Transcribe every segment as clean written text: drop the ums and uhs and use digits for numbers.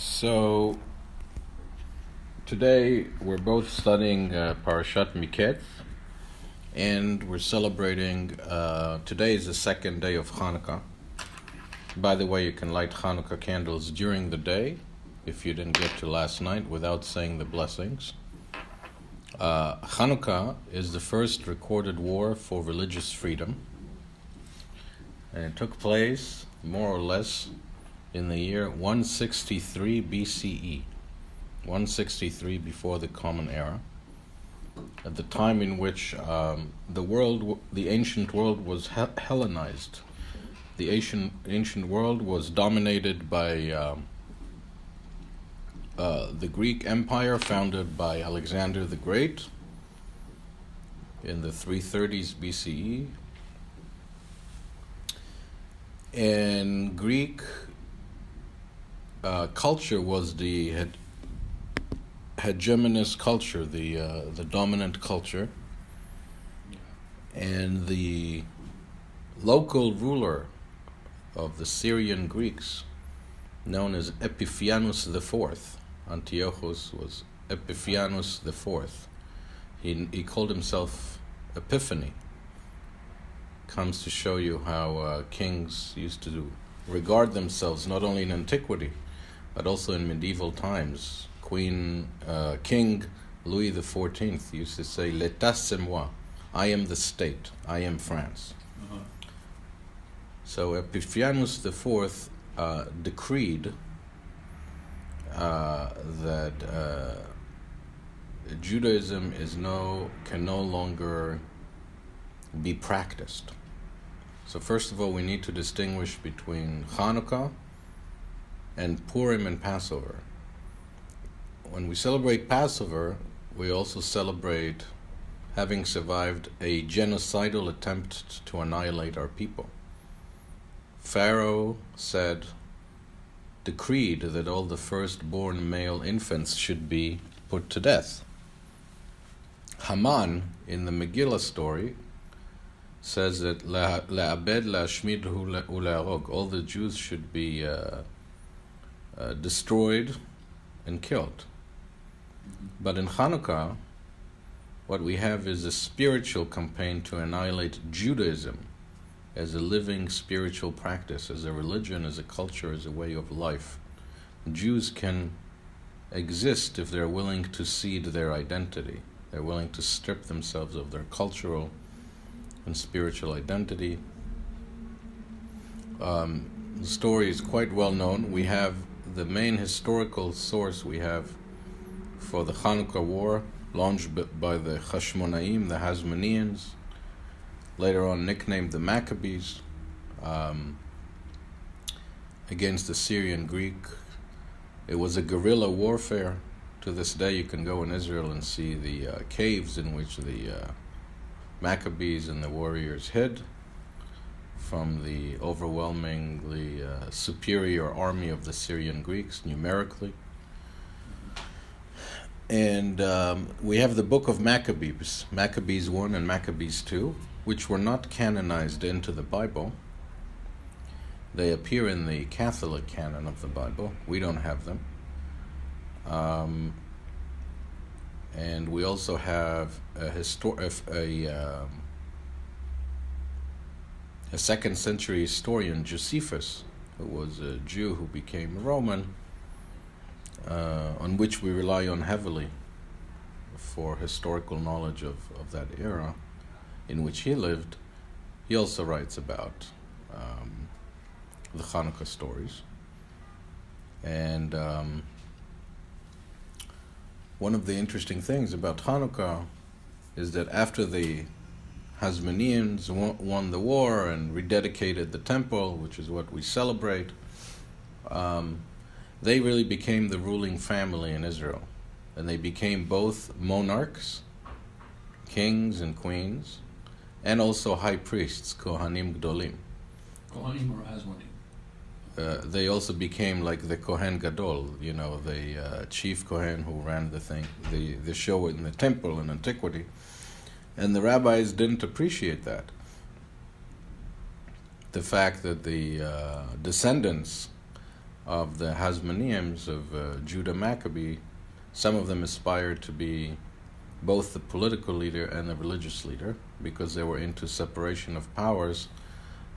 So today we're both studying parashat Miketz, and we're celebrating. Today is the second day of Hanukkah. By the way, you can light Hanukkah candles during the day if you didn't get to last night without saying the blessings. Hanukkah is the first recorded war for religious freedom, and it took place more or less in the year 163 BCE, 163 before the Common Era, at the time in which the ancient world was Hellenized. The ancient world was dominated by the Greek Empire, founded by Alexander the Great in the 330s BCE. And Greek culture was the hegemonous culture, the dominant culture, and the local ruler of the Syrian Greeks, known as Epiphanes IV. Antiochus was Epiphanes IV. He called himself Epiphany. Comes to show you how kings used to regard themselves not only in antiquity, but also in medieval times. King Louis XIV used to say, "L'État c'est moi," I am the state, I am France. So Epiphanes IV decreed that Judaism can no longer be practiced. So first of all, we need to distinguish between Hanukkah and Purim and Passover. When we celebrate Passover, we also celebrate having survived a genocidal attempt to annihilate our people. Pharaoh decreed that all the firstborn male infants should be put to death. Haman, in the Megillah story, says that la'abed, la'ashmid, u'la'arog, all the Jews should be destroyed and killed. But in Hanukkah, what we have is a spiritual campaign to annihilate Judaism as a living spiritual practice, as a religion, as a culture, as a way of life. Jews can exist if they're willing to cede their identity. They're willing to strip themselves of their cultural and spiritual identity. The story is quite well known. We have the main historical source we have for the Hanukkah War, launched by the Hashmonaim, the Hasmoneans, later on nicknamed the Maccabees, against the Syrian Greek. It was a guerrilla warfare. To this day, you can go in Israel and see the caves in which the Maccabees and the warriors hid from the overwhelmingly superior army of the Syrian Greeks numerically. And we have the book of Maccabees, Maccabees 1 and Maccabees 2, which were not canonized into the Bible. They appear in the Catholic canon of the Bible. We don't have them. And we also have a second century historian, Josephus, who was a Jew who became a Roman, on which we rely on heavily for historical knowledge of that era in which he lived. He also writes about the Hanukkah stories. And one of the interesting things about Hanukkah is that after the Hasmoneans won the war and rededicated the temple, which is what we celebrate, they really became the ruling family in Israel. And they became both monarchs, kings and queens, and also high priests, Kohanim Gdolim. Kohanim or Hasmonim? They also became like the Kohen Gadol, the chief Kohen who ran the show in the temple in antiquity. And the rabbis didn't appreciate that. The fact that the descendants of the Hasmoneans of Judah Maccabee, some of them aspired to be both the political leader and the religious leader because they were into separation of powers,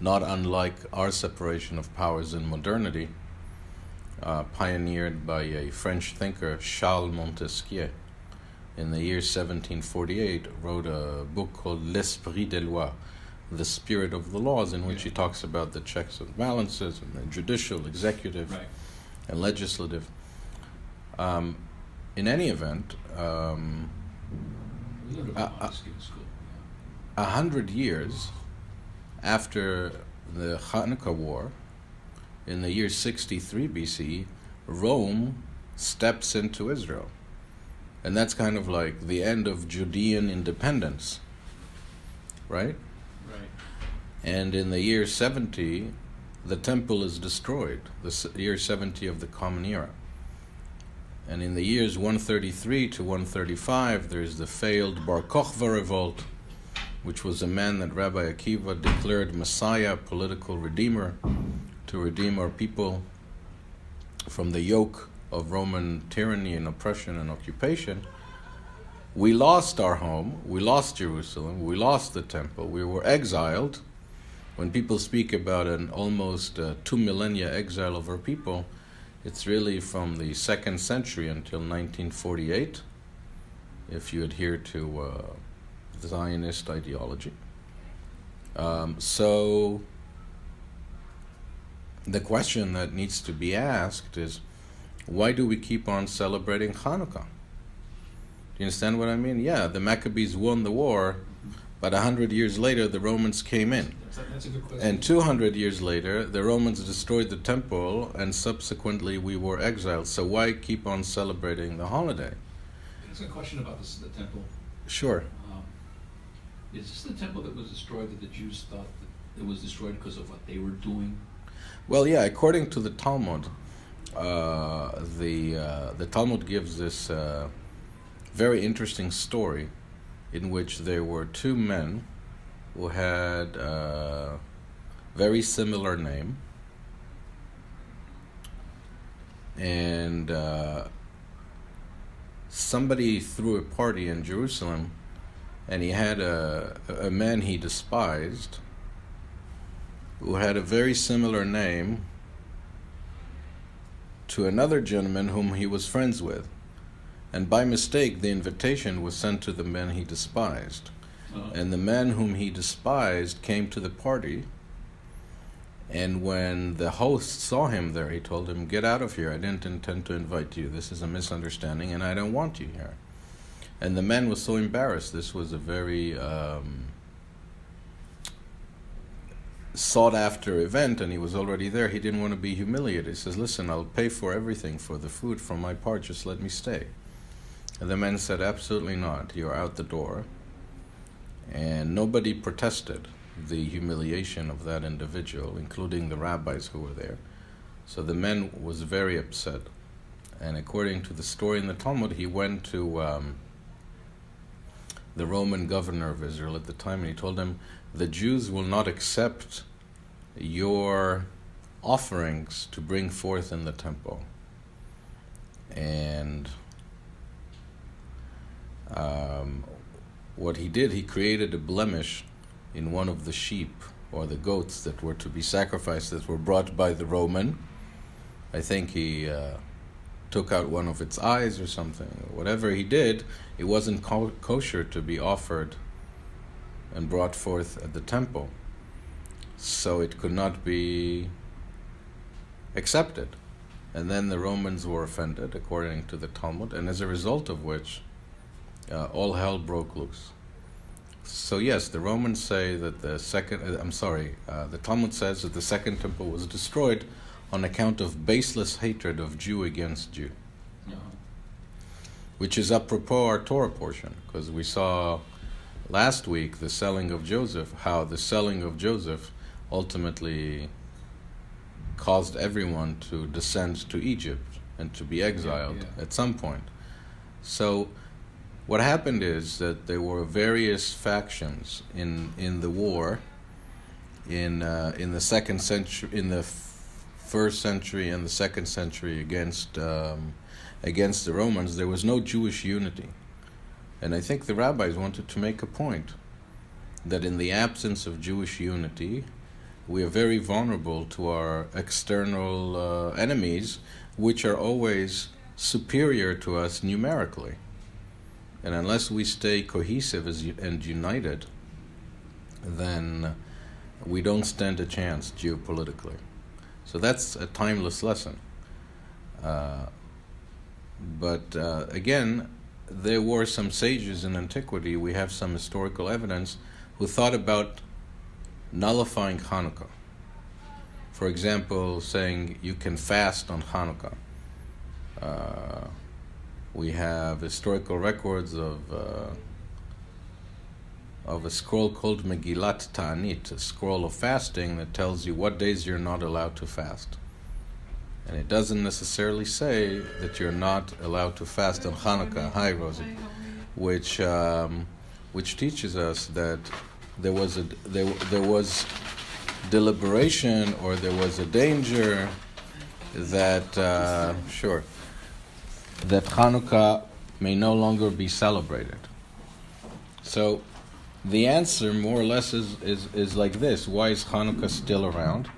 not unlike our separation of powers in modernity, pioneered by a French thinker, Charles Montesquieu. In the year 1748, wrote a book called L'Esprit des Lois, The Spirit of the Laws, in which he talks about the checks and balances and the judicial, executive, and legislative. In any event, 100 years after the Hanukkah War, in the year 63 BC, Rome steps into Israel. And that's kind of like the end of Judean independence, right? Right. And in the year 70, the temple is destroyed, the year 70 of the Common Era. And in the years 133 to 135, there's the failed Bar Kokhba revolt, which was a man that Rabbi Akiva declared Messiah, political redeemer, to redeem our people from the yoke of Roman tyranny and oppression and occupation. We lost our home, we lost Jerusalem, we lost the temple, we were exiled. When people speak about an almost 2 millennia exile of our people, it's really from the 2nd century until 1948, if you adhere to Zionist ideology. So the question that needs to be asked is, why do we keep on celebrating Hanukkah? Do you understand what I mean? Yeah, the Maccabees won the war, but 100 years later the Romans came in. That's a good question. And 200 years later the Romans destroyed the temple, and subsequently we were exiled. So why keep on celebrating the holiday? It's a question about the temple. Sure. Is this the temple that was destroyed that the Jews thought that it was destroyed because of what they were doing? Well, yeah, according to the Talmud, the Talmud gives this very interesting story in which there were two men who had a very similar name, and somebody threw a party in Jerusalem, and he had a man he despised who had a very similar name to another gentleman whom he was friends with. And by mistake, the invitation was sent to the man he despised. And the man whom he despised came to the party, and when the host saw him there, he told him, "Get out of here, I didn't intend to invite you. This is a misunderstanding, and I don't want you here." And the man was so embarrassed. This was a very sought-after event, and he was already there. He didn't want to be humiliated. He says, "Listen, I'll pay for everything, for the food, for my part, just let me stay." And the man said, "Absolutely not. You're out the door." And nobody protested the humiliation of that individual, including the rabbis who were there. So the man was very upset. And according to the story in the Talmud, he went to the Roman governor of Israel at the time, and he told him, "The Jews will not accept your offerings to bring forth in the temple." And what he did, he created a blemish in one of the sheep or the goats that were to be sacrificed, that were brought by the Roman. I think he took out one of its eyes or something. Whatever he did, it wasn't kosher to be offered and brought forth at the temple. So it could not be accepted. And then the Romans were offended, according to the Talmud, and as a result of which, all hell broke loose. So yes, the Romans say that the Talmud says that the second temple was destroyed on account of baseless hatred of Jew against Jew. Which is apropos our Torah portion, because we saw last week the selling of Joseph, how the selling of Joseph ultimately caused everyone to descend to Egypt and to be exiled at some point. So what happened is that there were various factions in the war in the 2nd century, in the first century and the second century against the Romans, there was no Jewish unity. And I think the rabbis wanted to make a point that in the absence of Jewish unity, we are very vulnerable to our external enemies, which are always superior to us numerically. And unless we stay cohesive and united, then we don't stand a chance geopolitically. So that's a timeless lesson. But again, there were some sages in antiquity, we have some historical evidence, who thought about nullifying Hanukkah. For example, saying you can fast on Hanukkah. We have historical records of a scroll called Megillat Ta'anit, a scroll of fasting that tells you what days you're not allowed to fast. And it doesn't necessarily say that you're not allowed to fast on Hanukkah. Hi, Rosie. Which teaches us that there was deliberation, or there was a danger that that Hanukkah may no longer be celebrated. So the answer, more or less, is like this. Why is Hanukkah still around?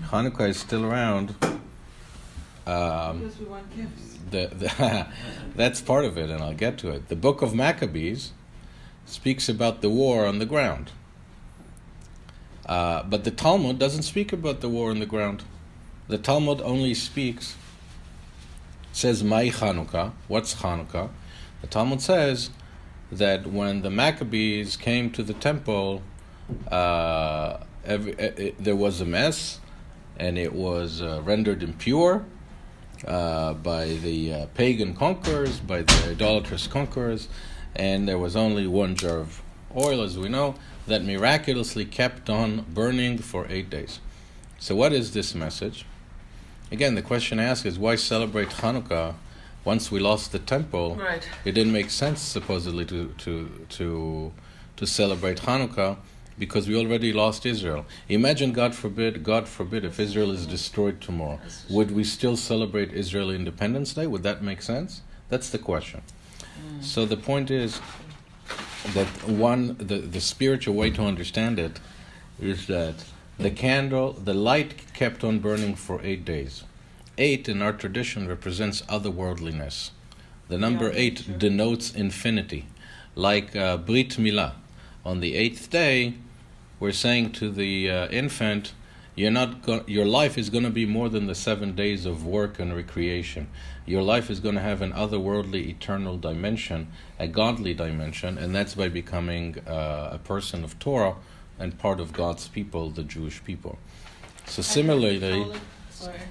Hanukkah is still around. Because we want gifts. That's part of it, and I'll get to it. The book of Maccabees speaks about the war on the ground. But the Talmud doesn't speak about the war on the ground. The Talmud only says, Mai Chanukah. What's Chanukah? The Talmud says that when the Maccabees came to the temple, there was a mess, and it was rendered impure by the pagan conquerors, by the idolatrous conquerors, and there was only one jar of oil, as we know, that miraculously kept on burning for 8 days. So what is this message? Again, the question asked is, why celebrate Hanukkah once we lost the temple? Right. It didn't make sense, supposedly, to celebrate Hanukkah, because we already lost Israel. Imagine, God forbid, if Israel is destroyed tomorrow. Would we still celebrate Israel Independence Day? Would that make sense? That's the question. So the point is that the spiritual way to understand it is that the light kept on burning for 8 days. 8 in our tradition represents otherworldliness. The number 8 denotes infinity. Like Brit Milah. On the 8th day, we're saying to the infant, your life is going to be more than the 7 days of work and recreation. Your life is going to have an otherworldly, eternal dimension, a godly dimension, and that's by becoming a person of Torah and part of God's people, the Jewish people. So similarly, I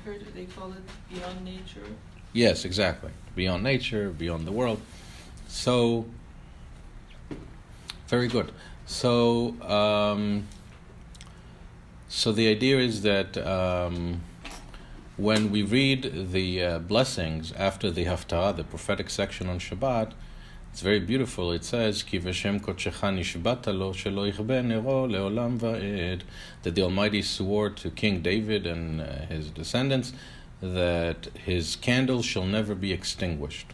heard they call it beyond nature. Yes, exactly. Beyond nature, beyond the world. So, very good. So the idea is that when we read the blessings after the Haftarah, the prophetic section on Shabbat, it's very beautiful. It says, Ki v'shem kodshecha nishbata lo shelo yichbe nero leolam va'ed, that the Almighty swore to King David and his descendants that his candle shall never be extinguished.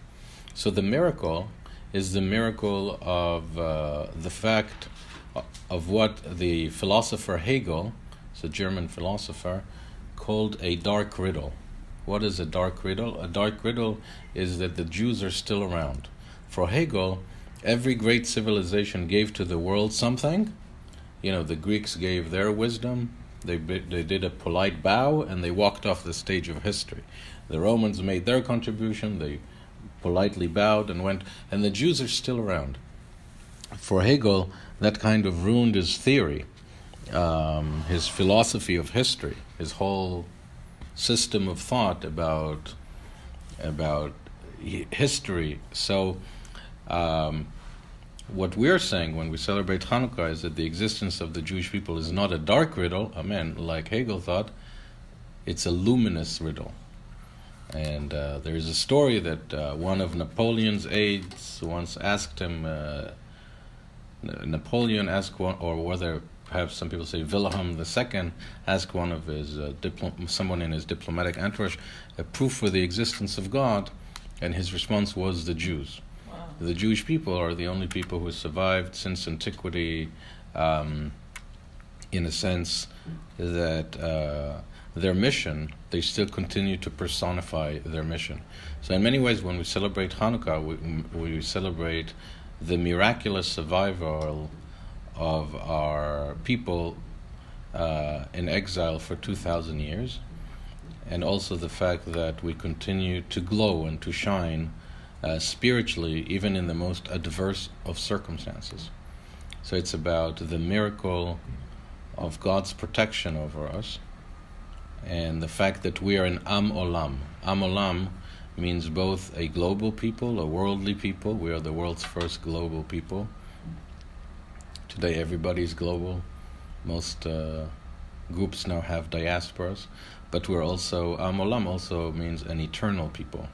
So the miracle is the miracle of the fact of what the philosopher Hegel, it's a German philosopher, called a dark riddle. What is a dark riddle? A dark riddle is that the Jews are still around. For Hegel, every great civilization gave to the world something. The Greeks gave their wisdom, they did a polite bow, and they walked off the stage of history. The Romans made their contribution, they politely bowed and went, and the Jews are still around. For Hegel, that kind of ruined his theory, his philosophy of history, his whole system of thought about history. So what we're saying when we celebrate Hanukkah is that the existence of the Jewish people is not a dark riddle, like Hegel thought, it's a luminous riddle. And there is a story that one of Napoleon's aides once asked him, Napoleon asked one, or whether perhaps some people say Wilhelm II, asked one of his someone in his diplomatic entourage a proof for the existence of God, and his response was the Jews. Wow. The Jewish people are the only people who survived since antiquity, in a sense that their mission, they still continue to personify their mission. So in many ways, when we celebrate Hanukkah, we celebrate the miraculous survival of our people in exile for 2,000 years, and also the fact that we continue to glow and to shine spiritually, even in the most adverse of circumstances. So it's about the miracle of God's protection over us, and the fact that we are an Am Olam. Am Olam means both a global people, a worldly people. We are the world's first global people. Today everybody's global. Most groups now have diasporas. But we're also, Am Olam also means an eternal people.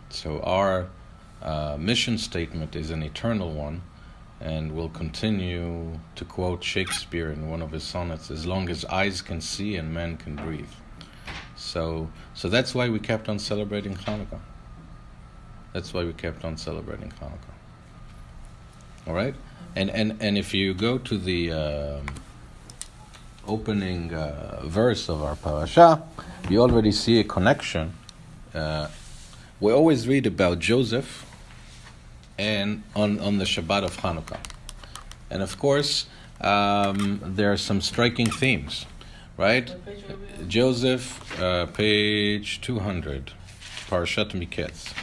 So our mission statement is an eternal one, and we'll continue to quote Shakespeare in one of his sonnets, as long as eyes can see and men can breathe. So that's why we kept on celebrating Hanukkah. That's why we kept on celebrating Hanukkah. All right? And if you go to the opening verse of our parasha, you already see a connection. We always read about Joseph and on the Shabbat of Hanukkah. And of course, there are some striking themes, right? Joseph, page 200, parashat Miketz.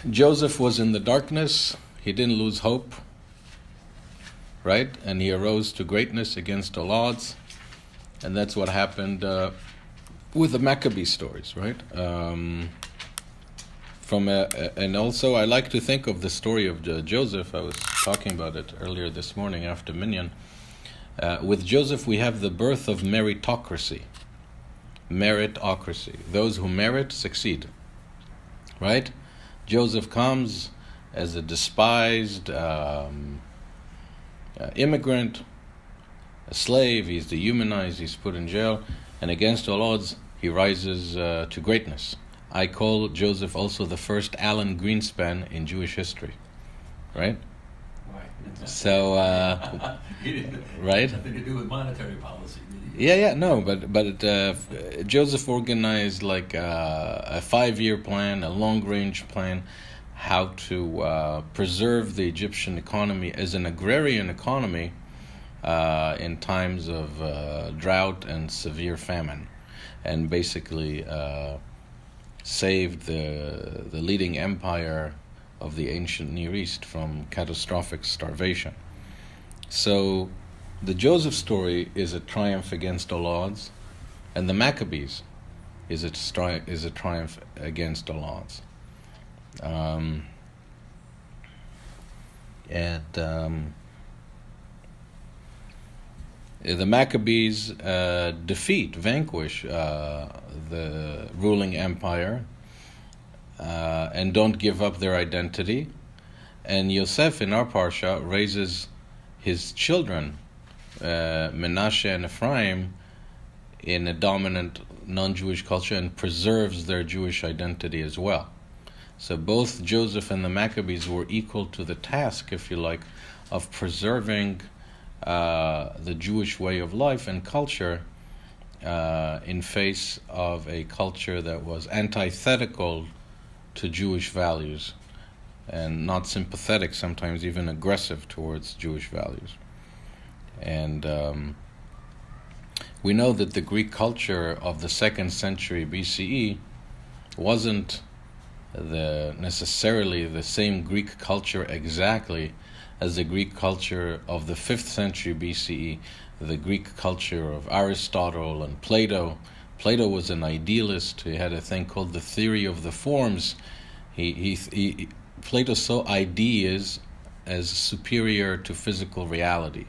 Joseph was in the darkness. He didn't lose hope, right? And he arose to greatness against all odds. And that's what happened with the Maccabee stories, right? And also I like to think of the story of Joseph. I was talking about it earlier this morning after Minyan. With Joseph we have the birth of meritocracy. Meritocracy. Those who merit succeed, right? Joseph comes as a despised immigrant, a slave. He's dehumanized, he's put in jail, and against all odds he rises to greatness. I call Joseph also the first Alan Greenspan in Jewish history, right? Right. So, He didn't, right? Nothing to do with monetary policy, did he? Yeah, no, but Joseph organized like a 5-year plan, a long-range plan, how to preserve the Egyptian economy as an agrarian economy in times of drought and severe famine, and basically saved the leading empire of the ancient Near East from catastrophic starvation. So the Joseph story is a triumph against all odds, and the Maccabees is a triumph against all odds. The Maccabees vanquish the ruling empire and don't give up their identity. And Yosef in our parsha raises his children, Menashe and Ephraim, in a dominant non-Jewish culture and preserves their Jewish identity as well. So both Joseph and the Maccabees were equal to the task, if you like, of preserving the Jewish way of life and culture in face of a culture that was antithetical to Jewish values and not sympathetic, sometimes even aggressive towards Jewish values. And we know that the Greek culture of the 2nd century BCE wasn't necessarily the same Greek culture exactly as the Greek culture of the 5th century BCE, the Greek culture of Aristotle and Plato. Plato was an idealist. He had a thing called the theory of the forms. Plato saw ideas as superior to physical reality.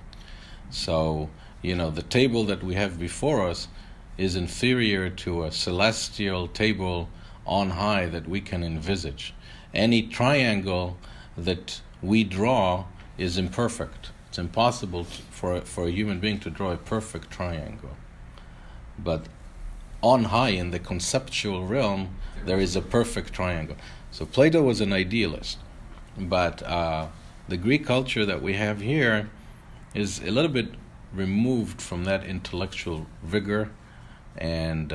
So, the table that we have before us is inferior to a celestial table on high that we can envisage. Any triangle that we draw is imperfect. It's impossible for a human being to draw a perfect triangle. But on high in the conceptual realm, there is a perfect triangle. So Plato was an idealist, but the Greek culture that we have here is a little bit removed from that intellectual rigor and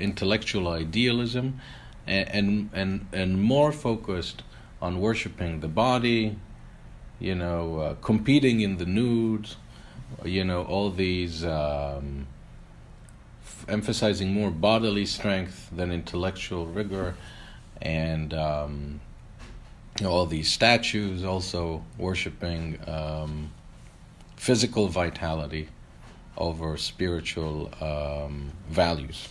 intellectual idealism, and more focused on worshiping the body, competing in the nude, all these emphasizing more bodily strength than intellectual rigor, and all these statues also worshiping physical vitality over spiritual values.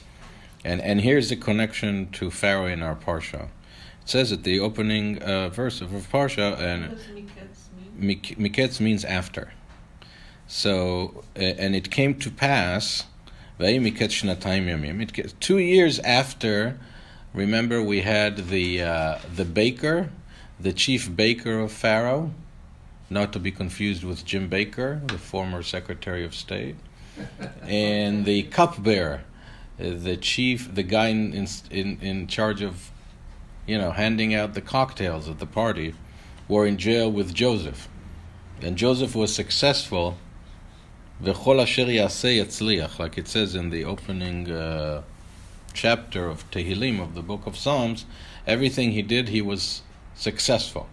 And here's the connection to Pharaoh in our parsha. It says at the opening verse of our parsha, and What does Miketz mean? Miketz means after. So, and it came to pass, 2 years after. Remember, we had the baker, the chief baker of Pharaoh, not to be confused with Jim Baker, the former Secretary of State, and the cupbearer, the guy in charge of, handing out the cocktails at the party, were in jail with Joseph, and Joseph was successful. V'chol asher yaseh yatzliach, like it says in the opening chapter of Tehillim of the book of Psalms, everything he did, he was successful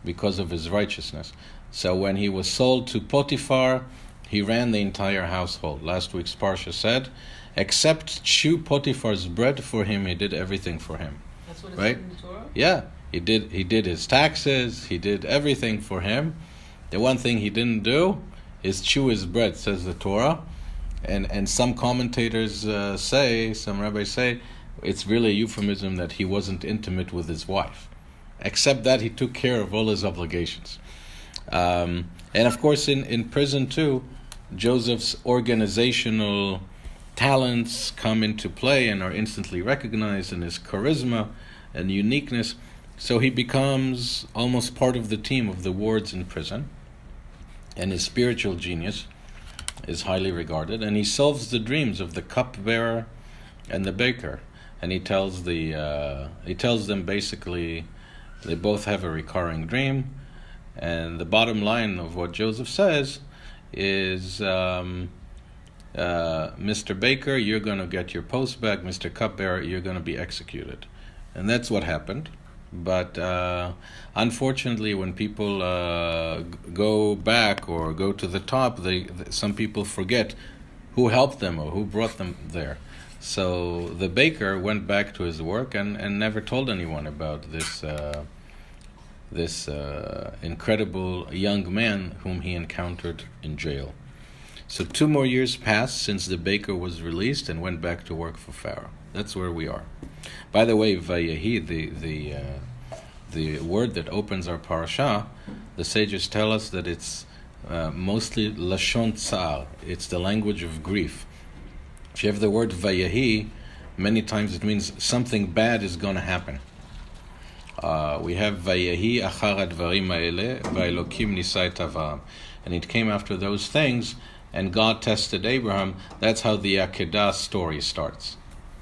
because of his righteousness. So when he was sold to Potiphar, he ran the entire household. Last week's parsha said, except chew Potiphar's bread for him, he did everything for him. That's what it Right? said in the Torah? Yeah, he did his taxes, he did everything for him. The one thing he didn't do is chew his bread, says the Torah. And some commentators some rabbis say, it's really a euphemism that he wasn't intimate with his wife. Except that he took care of all his obligations. And of course in prison too, Joseph's organizational talents come into play and are instantly recognized, in his charisma and uniqueness. So he becomes almost part of the team of the wards in prison. And his spiritual genius is highly regarded, and he solves the dreams of the cupbearer and the baker. And he tells them basically, they both have a recurring dream, and the bottom line of what Joseph says is, Mr. Baker, you're going to get your post back. Mr. Cupbearer, you're going to be executed. And that's what happened. But unfortunately, when people go back or go to the top, some people forget who helped them or who brought them there. So the baker went back to his work and never told anyone about this incredible young man whom he encountered in jail. So 2 more years passed since the baker was released and went back to work for Pharaoh. That's where we are. By the way, Vayehi, the word that opens our parasha, the sages tell us that it's mostly lashon tsar. It's the language of grief. If you have the word Vayehi, many times it means something bad is going to happen. We have Vayehi achar advarim ha'eleh va'elokim nisa et Avraham, and it came after those things, and God tested Abraham. That's how the Akedah story starts.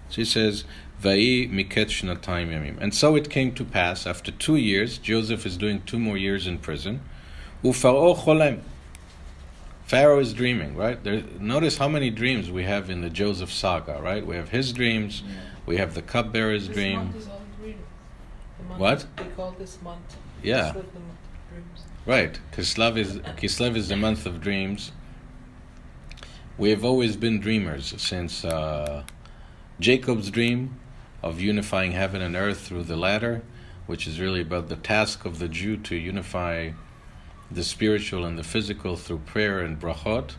So he says, Vayi Miketz shnatayim yamim. And so it came to pass, after 2 years, Joseph is doing 2 more years in prison. U'Pharaoh cholem. Pharaoh is dreaming, right? Notice how many dreams we have in the Joseph saga, right? We have his dreams, we have the cupbearer's dream. This month is all dreams. The month What? They call this month. Yeah. Kislev, the month of dreams. Right. Kislev is the month of dreams. We have always been dreamers since Jacob's dream of unifying heaven and earth through the ladder, which is really about the task of the Jew to unify the spiritual and the physical through prayer and brachot.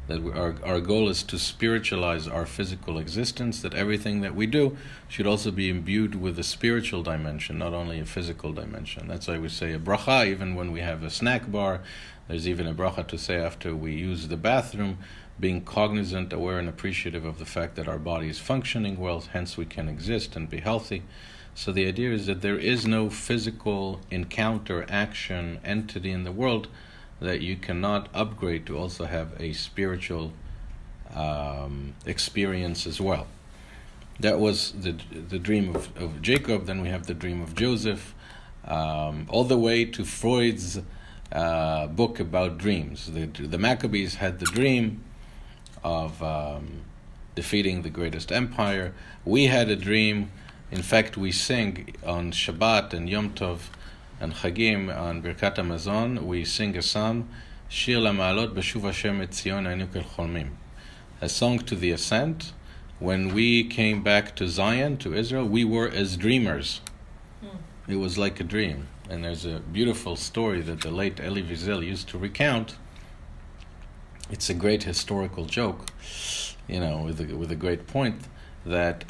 That our goal is to spiritualize our physical existence, that everything that we do should also be imbued with a spiritual dimension, not only a physical dimension. That's why we say a bracha even when we have a snack bar. There's even a bracha to say after we use the bathroom, being cognizant, aware, and appreciative of the fact that our body is functioning well, hence we can exist and be healthy. So the idea is that there is no physical encounter, action, entity in the world that you cannot upgrade to also have a spiritual experience as well. That was the dream of Jacob. Then we have the dream of Joseph, all the way to Freud's book about dreams. The Maccabees had the dream of defeating the greatest empire. We had a dream. In fact, we sing on Shabbat and Yom Tov and Chagim on Birkat HaMazon. We sing a psalm, Shir LaMa'alot B'shuv Hashem Et Zion Haynu Kel Cholmim, a song to the ascent. When we came back to Zion, to Israel, we were as dreamers. It was like a dream. And there's a beautiful story that the late Elie Wiesel used to recount. It's a great historical joke, with a great point, that,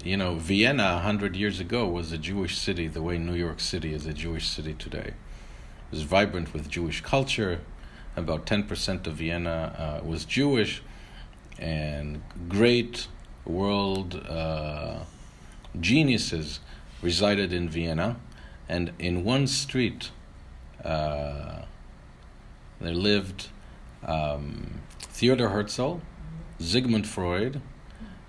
Vienna 100 years ago was a Jewish city the way New York City is a Jewish city today. It was vibrant with Jewish culture. About 10% of Vienna was Jewish, and great world geniuses resided in Vienna. And in one street, there lived Theodor Herzl, Sigmund Freud,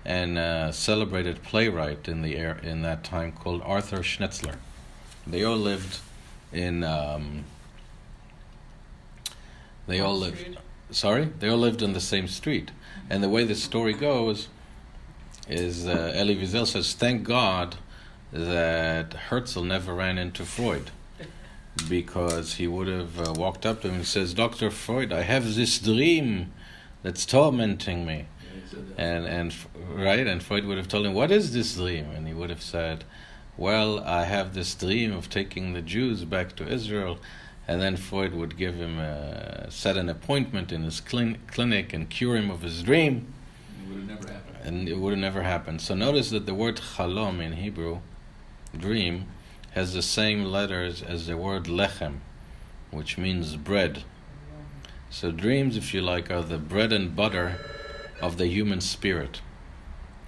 and a celebrated playwright in that time called Arthur Schnitzler. They all lived in. They all lived in the same street. And the way the story goes is Elie Wiesel says, "Thank God that Herzl never ran into Freud, because he would have walked up to him and says, 'Dr. Freud, I have this dream that's tormenting me.'" And Freud would have told him, "What is this dream?" And he would have said, "Well, I have this dream of taking the Jews back to Israel." And then Freud would give him set an appointment in his clinic and cure him of his dream. It would have never happened. And it would have never happened. So notice that the word chalom in Hebrew, dream, has the same letters as the word lechem, which means bread. So dreams, if you like, are the bread and butter of the human spirit,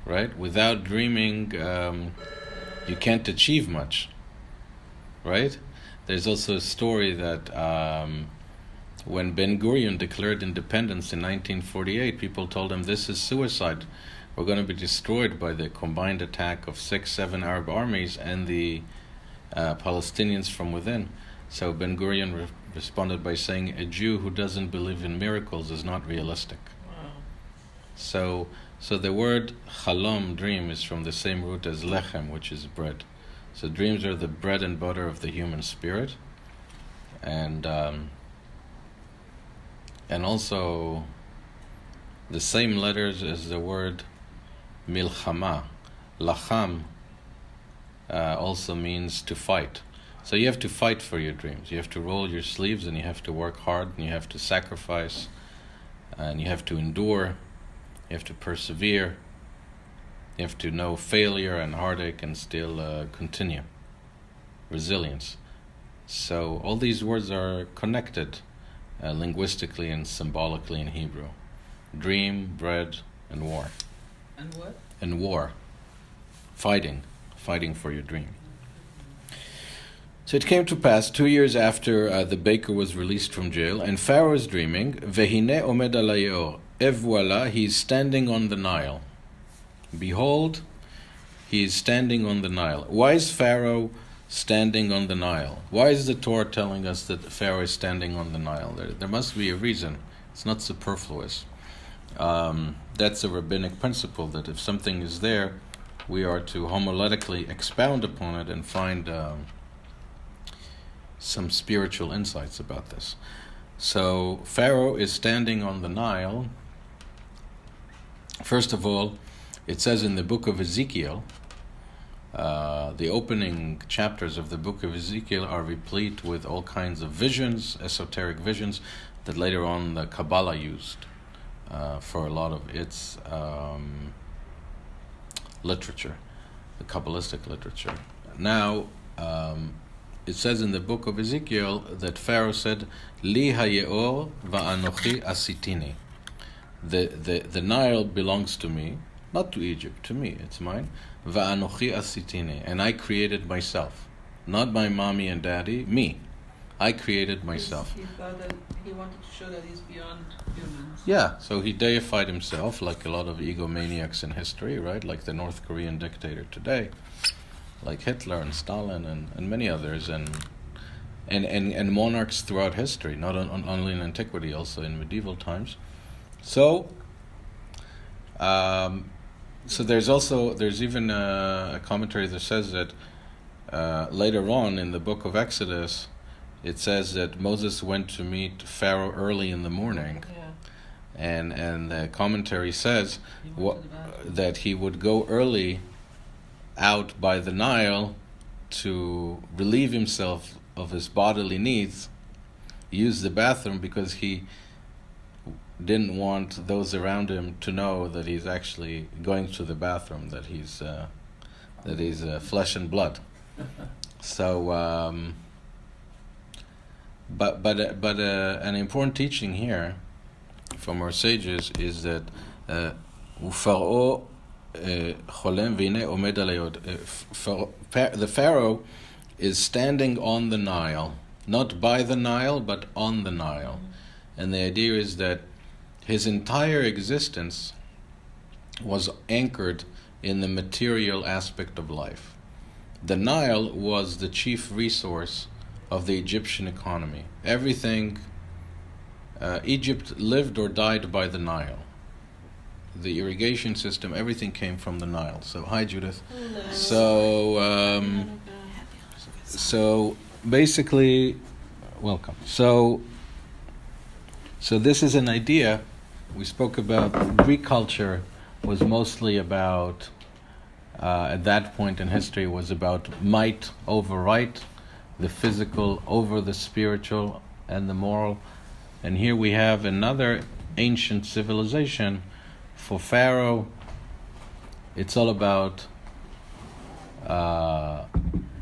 right? Without dreaming, you can't achieve much, right? There's also a story that when Ben Gurion declared independence in 1948, people told him, "This is suicide. We're going to be destroyed by the combined attack of 6-7 Arab armies and the Palestinians from within." So Ben Gurion responded by saying, "A Jew who doesn't believe in miracles is not realistic." Wow. So the word chalom, dream, is from the same root as lechem, which is bread. So dreams are the bread and butter of the human spirit, and also the same letters as the word milchama. Lacham also means to fight. So you have to fight for your dreams. You have to roll your sleeves, and you have to work hard, and you have to sacrifice, and you have to endure. You have to persevere. You have to know failure and heartache and still continue. Resilience. So all these words are connected linguistically and symbolically in Hebrew. Dream, bread, and war. And what? And war. Fighting for your dream. So it came to pass 2 years after the baker was released from jail, and Pharaoh is dreaming, Vehine omed al hayor, et voila, he is standing on the Nile. Behold, he is standing on the Nile. Why is Pharaoh standing on the Nile? Why is the Torah telling us that Pharaoh is standing on the Nile? There must be a reason. It's not superfluous. That's a rabbinic principle, that if something is there, we are to homiletically expound upon it and find some spiritual insights about this. So Pharaoh is standing on the Nile. First of all, it says in the book of Ezekiel, the opening chapters of the book of Ezekiel are replete with all kinds of visions, esoteric visions, that later on the Kabbalah used for a lot of its literature, the Kabbalistic literature. Now, it says in the book of Ezekiel that Pharaoh said, Li hayeor va'anochi asitini. The Nile belongs to me, not to Egypt, to me, it's mine. Va'anochi asitini, and I created myself. Not my mommy and daddy, me. I created myself. He thought that he wanted to show that he's beyond humans. Yeah, so he deified himself like a lot of egomaniacs in history, right? Like the North Korean dictator today, like Hitler and Stalin and many others, and monarchs throughout history, not only in antiquity, also in medieval times. So there's even a commentary that says that later on in the book of Exodus, it says that Moses went to meet Pharaoh early in the morning, and the commentary says that he would go early out by the Nile to relieve himself of his bodily needs, use the bathroom, because he didn't want those around him to know that he's actually going to the bathroom, that he's flesh and blood. So, but an important teaching here from our sages is that the Pharaoh is standing on the Nile, not by the Nile, but on the Nile. And the idea is that his entire existence was anchored in the material aspect of life. The Nile was the chief resource of the Egyptian economy. Everything, Egypt lived or died by the Nile. The irrigation system, everything came from the Nile. So, hi Judith. Hello. So basically, welcome. So this is an idea. We spoke about Greek culture was mostly about, at that point in history, was about might over right, the physical over the spiritual and the moral. And here we have another ancient civilization. For Pharaoh, it's all about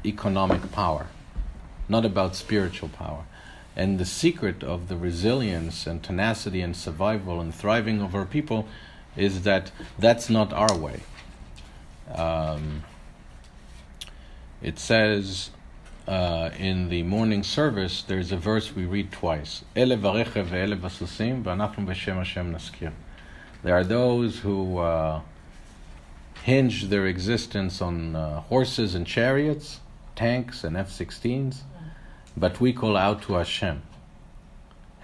economic power, not about spiritual power. And the secret of the resilience and tenacity and survival and thriving of our people is that that's not our way. It says in the morning service, there's a verse we read twice. Ele varecha ve'ele vasusim v'anachnu b'shem Hashem naskir. There are those who hinge their existence on horses and chariots, tanks and F-16s, but we call out to Hashem.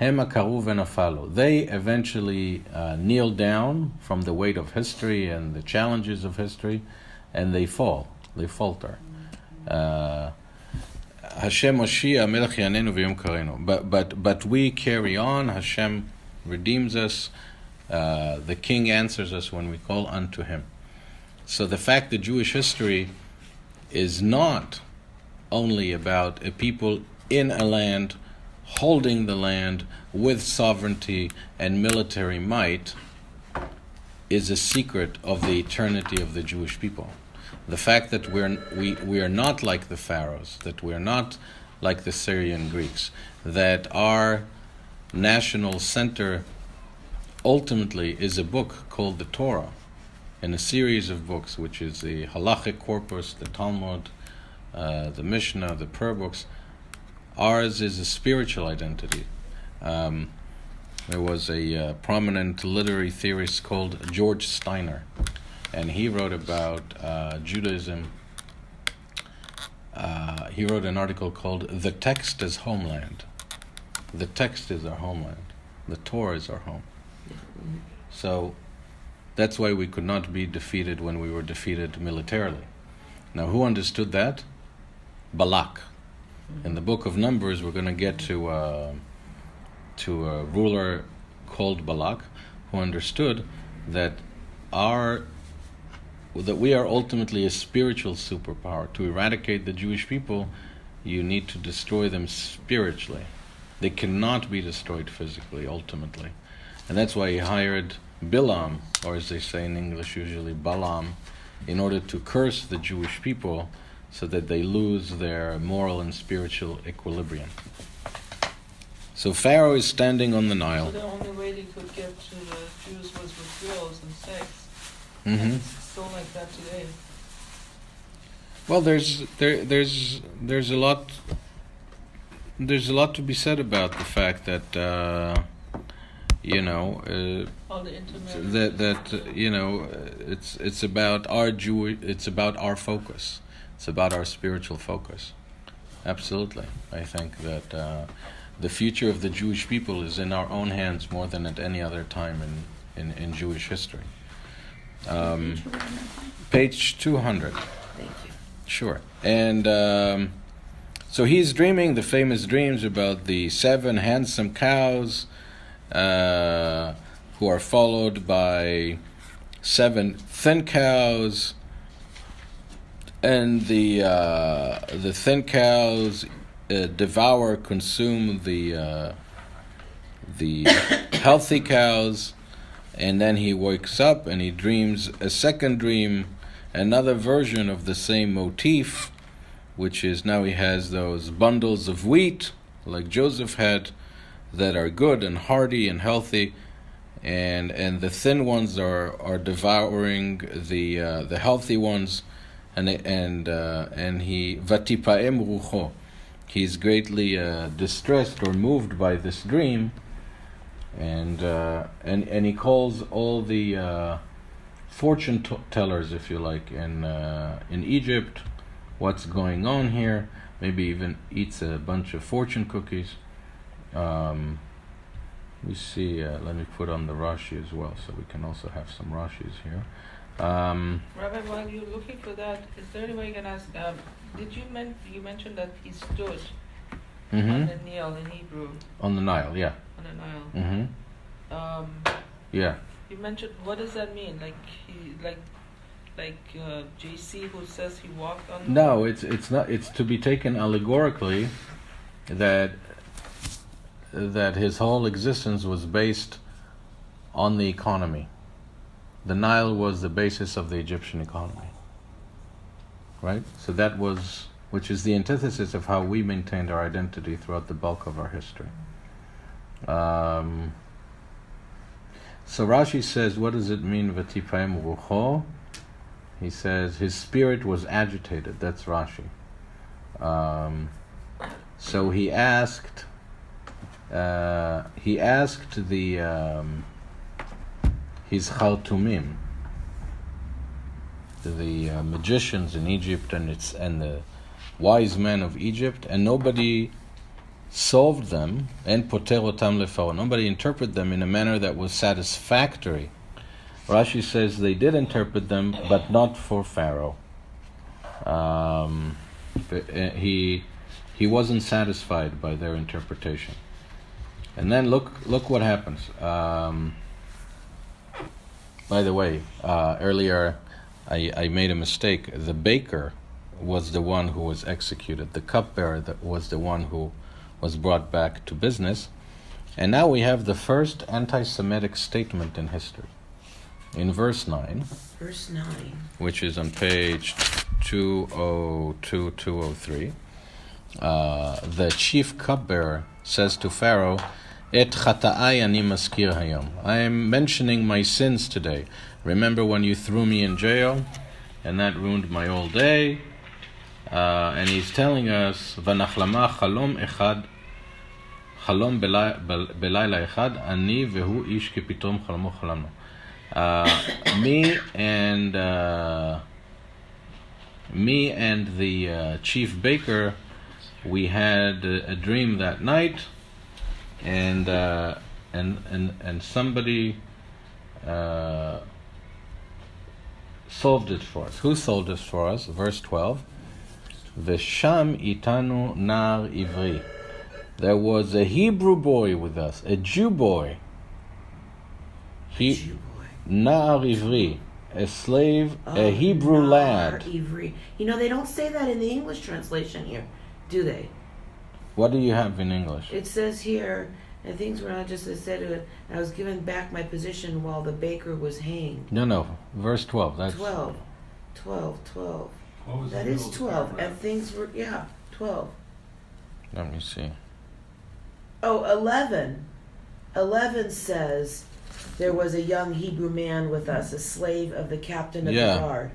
Hema karu v'nafalu. They eventually kneel down from the weight of history and the challenges of history, and they fall. They falter. Hashem Moshia Melech Yanenu v'yom karenu. But we carry on. Hashem redeems us. The King answers us when we call unto Him. So the fact that Jewish history is not only about a people in a land, holding the land with sovereignty and military might, is a secret of the eternity of the Jewish people. The fact that we are not like the pharaohs, that we are not like the Syrian Greeks, that our national center ultimately is a book called the Torah, and a series of books, which is the halachic corpus, the Talmud, the Mishnah, the prayer books. Ours is a spiritual identity. There was a prominent literary theorist called George Steiner, and he wrote about Judaism. He wrote an article called "The Text is Homeland." The text is our homeland. The Torah is our home. So that's why we could not be defeated when we were defeated militarily. Now, who understood that? Balak. In the book of Numbers, we're going to get to a ruler called Balak, who understood that we are ultimately a spiritual superpower. To eradicate the Jewish people, you need to destroy them spiritually. They cannot be destroyed physically, ultimately. And that's why he hired Bilam, or as they say in English usually, Balaam, in order to curse the Jewish people so that they lose their moral and spiritual equilibrium. So Pharaoh is standing on the Nile. So the only way they could get to the Jews was with girls and sex. Mm-hmm. It's still like that today. Well, there's a lot to be said about the fact that All the internet. it's about it's about our focus. It's about our spiritual focus. Absolutely, I think that the future of the Jewish people is in our own hands more than at any other time in Jewish history. Page 200. Thank you. Sure. And so he's dreaming the famous dreams about the 7 handsome cows who are followed by 7 thin cows, and the thin cows consume the healthy cows, and then he wakes up and he dreams a second dream, another version of the same motif, which is now he has those bundles of wheat like Joseph had that are good and hearty and healthy, and the thin ones are devouring the healthy ones, and he vatipaem rucho, he's greatly distressed or moved by this dream, and he calls all the fortune tellers, if you like, in Egypt, what's going on here. Maybe even eats a bunch of fortune cookies. We see. Let me put on the Rashi as well, so we can also have some Rashis here. Rabbi, while you're looking for that, is there any way you can ask? Did you mention that he stood on the Nile in Hebrew? On the Nile, yeah. On the Nile. Mm-hmm. Yeah. You mentioned, what does that mean? Like JC who says he walked on. No, it's not. It's to be taken allegorically that his whole existence was based on the economy. The Nile was the basis of the Egyptian economy, right? So that was, which is the antithesis of how we maintained our identity throughout the bulk of our history. So Rashi says, what does it mean, v'tipaim rucho? He says his spirit was agitated. That's Rashi. So he asked his Chaltumim, the magicians in Egypt and the wise men of Egypt, and nobody solved them, and poter otam leFaro. Nobody interpreted them in a manner that was satisfactory. Rashi says they did interpret them, but not for Pharaoh. He wasn't satisfied by their interpretation. And then look what happens. By the way, earlier I made a mistake. The baker was the one who was executed. The cupbearer was the one who was brought back to business. And now we have the first anti-Semitic statement in history. In verse 9. Verse 9. Which is on page 202, 203. The chief cupbearer says to Pharaoh, Et chata'ai ani maskir hayom. I am mentioning my sins today. Remember when you threw me in jail? And that ruined my whole day. And he's telling us, V'nachlama chalom echad, chalom belayla echad, ani vehu ish ki pitom chalomo chalamno. Me and the chief baker, we had a dream that night, and somebody solved it for us. Who solved it for us? Verse 12. V'sham itanu nar ivri. There was a Hebrew boy with us, a Jew boy. Nar ivri, a slave, a Hebrew lad. Ivri. You know, they don't say that in the English translation here, do they? What do you have in English? It says here, and things were not just as said, I was given back my position while the baker was hanged. No, verse 12. That's 12. That is 12. And things were, 12. Let me see. Oh, 11. 11 says, there was a young Hebrew man with us, a slave of the captain of the guard.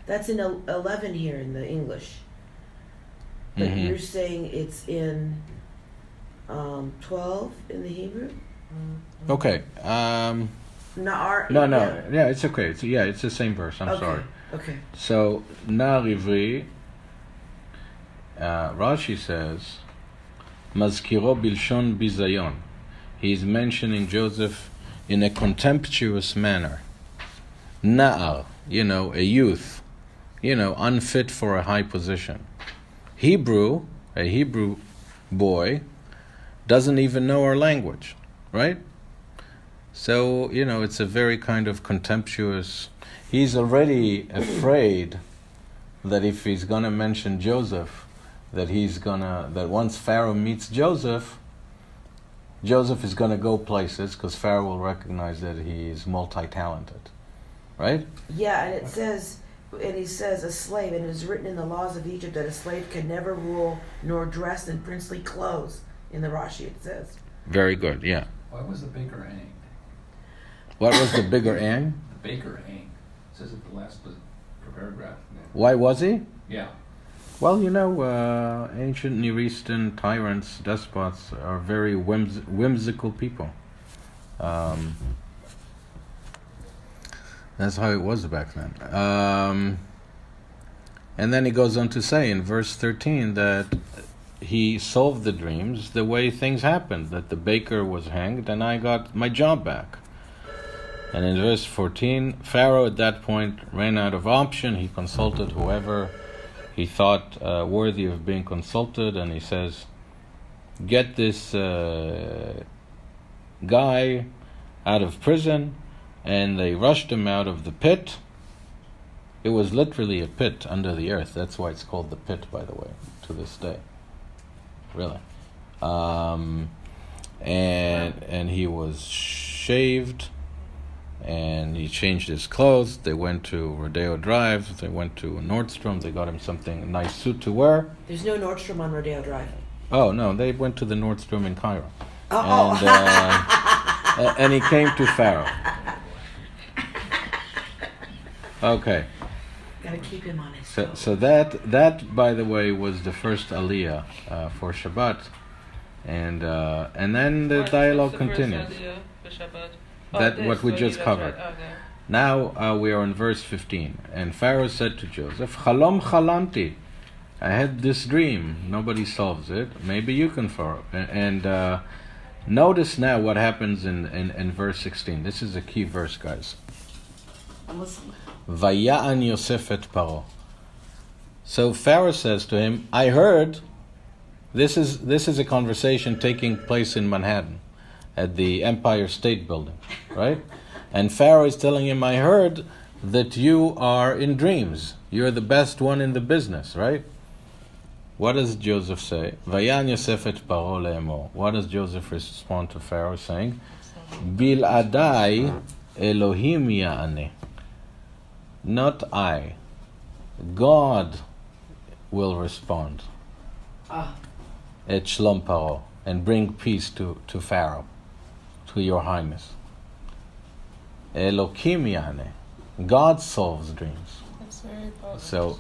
That's in 11 here in the English. But you're saying it's in 12 in the Hebrew? Okay. No, yeah, it's okay. It's the same verse. I'm sorry. Okay. So, Nar Ivri, Rashi says, Mazkiro Bilshon Bizayon. He's mentioning Joseph in a contemptuous manner. Na'ar, a youth, unfit for a high position. A Hebrew boy, doesn't even know our language, right? So, it's a very kind of contemptuous. He's already afraid that if he's going to mention Joseph, that once Pharaoh meets Joseph is going to go places because Pharaoh will recognize that he's multi-talented, right? Yeah, and he says a slave, and it is written in the laws of Egypt that a slave can never rule nor dress in princely clothes. In the Rashi it says. Very good, yeah. Why was the baker hanged? What was the bigger ang? The baker hanged. It says at the last paragraph. Why was he? Yeah. Well, ancient Near Eastern tyrants, despots are very whimsical people. That's how it was back then. And then he goes on to say in verse 13 that he solved the dreams the way things happened, that the baker was hanged and I got my job back. And in verse 14, Pharaoh at that point ran out of option. He consulted whoever he thought worthy of being consulted, and he says, get this guy out of prison, and they rushed him out of the pit. It was literally a pit under the earth. That's why it's called the pit, by the way, to this day. Really. And he was shaved, and he changed his clothes. They went to Rodeo Drive. They went to Nordstrom. They got him a nice suit to wear. There's no Nordstrom on Rodeo Drive. Oh, no. They went to the Nordstrom in Cairo. Oh. And he came to Pharaoh. Okay. Gotta keep him on his So that, by the way, was the first aliyah for Shabbat. And then the dialogue continues. What we just covered. Okay. Now we are in verse 15. And Pharaoh said to Joseph, Chalom chalamti. I had this dream. Nobody solves it. Maybe you can follow. And notice now what happens in verse 16. This is a key verse, guys. I'm listening. Vaya'an Yosef et Paro. So Pharaoh says to him, I heard. This is a conversation taking place in Manhattan at the Empire State Building, right? And Pharaoh is telling him, I heard that you are in dreams. You're the best one in the business, right? What does Joseph say? Vayan Yosef et Paro le'emor. What does Joseph respond to Pharaoh saying? Bil'adai Elohim ya'aneh. Not I. God will respond. Et shlom Paro, and bring peace to Pharaoh, to your highness. Elokim ya'aneh. God solves dreams. That's very powerful. So,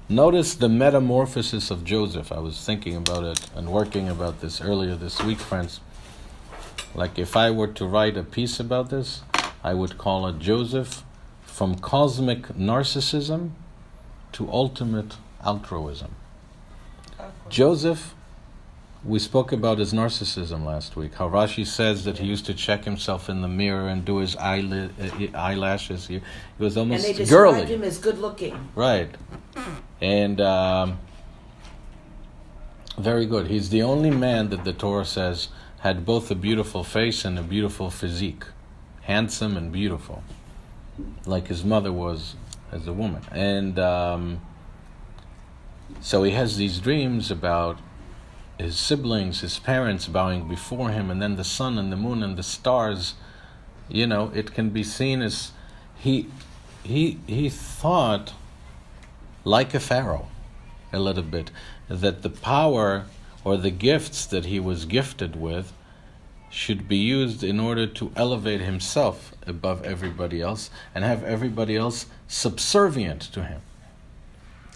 notice the metamorphosis of Joseph. I was thinking about it and working about this earlier this week, friends. Like if I were to write a piece about this, I would call it Joseph from cosmic narcissism to ultimate altruism. Joseph, we spoke about his narcissism last week, how Rashi says that he used to check himself in the mirror and do his eyelashes. He was almost girly. And they described him as good looking. Right. And very good. He's the only man that the Torah says had both a beautiful face and a beautiful physique. Handsome and beautiful. Like his mother was as a woman. And so he has these dreams about his siblings, his parents bowing before him, and then the sun and the moon and the stars. It can be seen as he thought like a pharaoh a little bit, that the power or the gifts that he was gifted with should be used in order to elevate himself above everybody else and have everybody else subservient to him.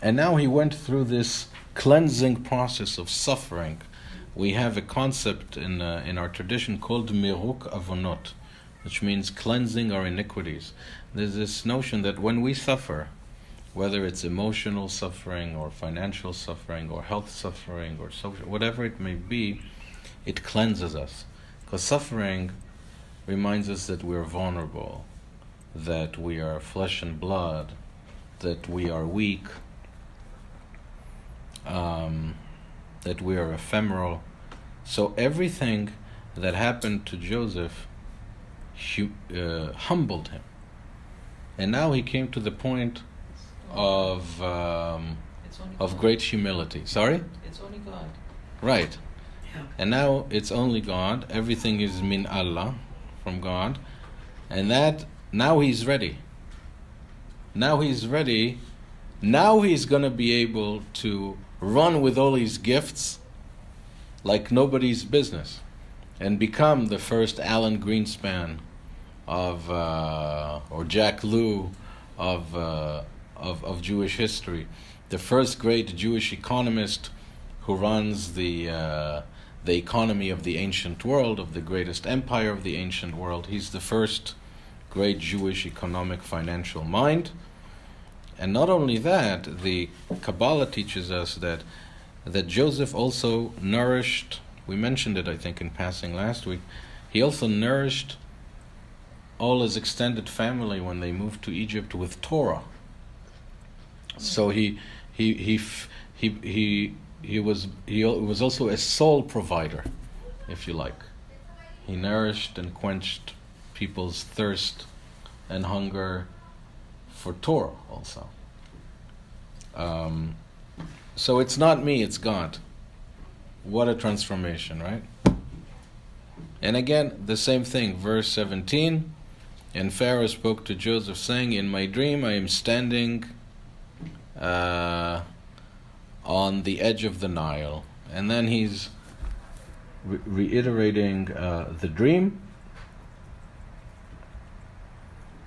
And now he went through this cleansing process of suffering. We have a concept in our tradition called miruk avonot, which means cleansing our iniquities. There's this notion that when we suffer, whether it's emotional suffering or financial suffering or health suffering or social, whatever it may be, it cleanses us. Because suffering reminds us that we're vulnerable, that we are flesh and blood, that we are weak, that we are ephemeral. So everything that happened to Joseph humbled him. And now he came to the point of great humility. Sorry? It's only God. Right. Yeah. And now it's only God. Everything is min Allah, from God. And that, now he's ready. Now he's ready. Now he's going to be able to run with all his gifts like nobody's business and become the first Alan Greenspan or Jack Lew of Jewish history, the first great Jewish economist who runs the economy of the ancient world, of the greatest empire of the ancient world. He's the first great Jewish economic financial mind. And not only that, the Kabbalah teaches us that Joseph also nourished, we mentioned it I think in passing last week, he also nourished all his extended family when they moved to Egypt with Torah. So he was also a soul provider, if you like. He nourished and quenched people's thirst and hunger for Torah also. So it's not me, it's God. What a transformation, right? And again, the same thing, verse 17. And Pharaoh spoke to Joseph, saying, in my dream I am standing on the edge of the Nile. And then he's reiterating the dream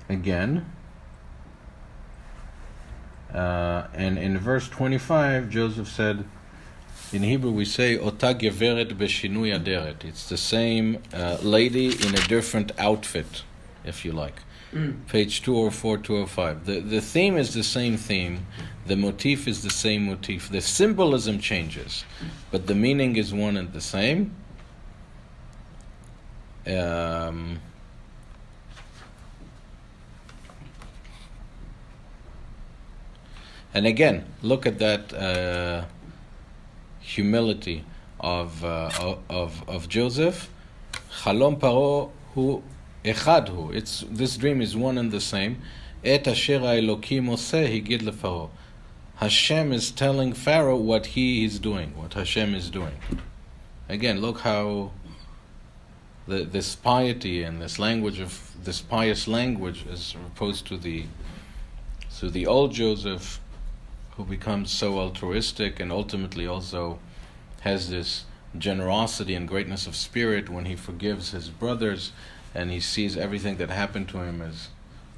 again. And in verse 25, Joseph said, in Hebrew we say, Ota geveret beshinui aderet. It's the same lady in a different outfit, if you like. Page 204, 205. The theme is the same theme. The motif is the same motif. The symbolism changes, but the meaning is one and the same. And again, look at that humility of Joseph. Chalom paro hu echad hu. This dream is one and the same. Et asher Elokim oseh higid leFaro. Hashem is telling Pharaoh what he is doing, what Hashem is doing. Again, look how this piety and this language of this pious language, as opposed to the old Joseph, who becomes so altruistic and ultimately also has this generosity and greatness of spirit when he forgives his brothers and he sees everything that happened to him as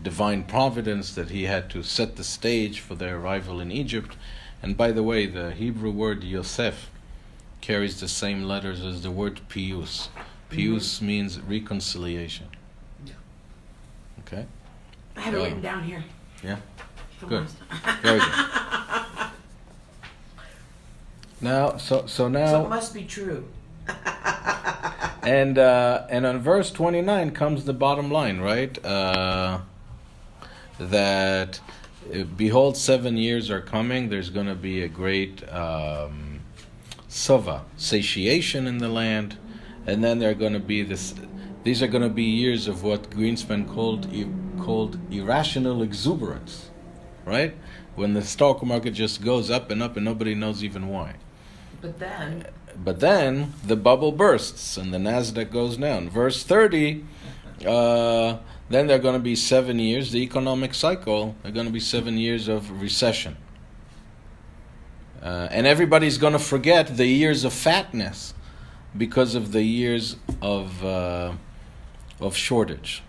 divine providence, that he had to set the stage for their arrival in Egypt. And by the way, the Hebrew word Yosef carries the same letters as the word Pius. Pius means reconciliation. Okay? I have it written down here. Yeah? Good. Very good. Now, so it must be true. And on verse 29 comes the bottom line, right? That behold, 7 years are coming. There's going to be a great sova, satiation in the land, and then there are going to be these are going to be years of what Greenspan called irrational exuberance, right? When the stock market just goes up and up and nobody knows even why. But then the bubble bursts and the Nasdaq goes down. Verse 30, then there are going to be 7 years, the economic cycle, there are going to be 7 years of recession. And everybody's going to forget the years of fatness because of the years of shortage.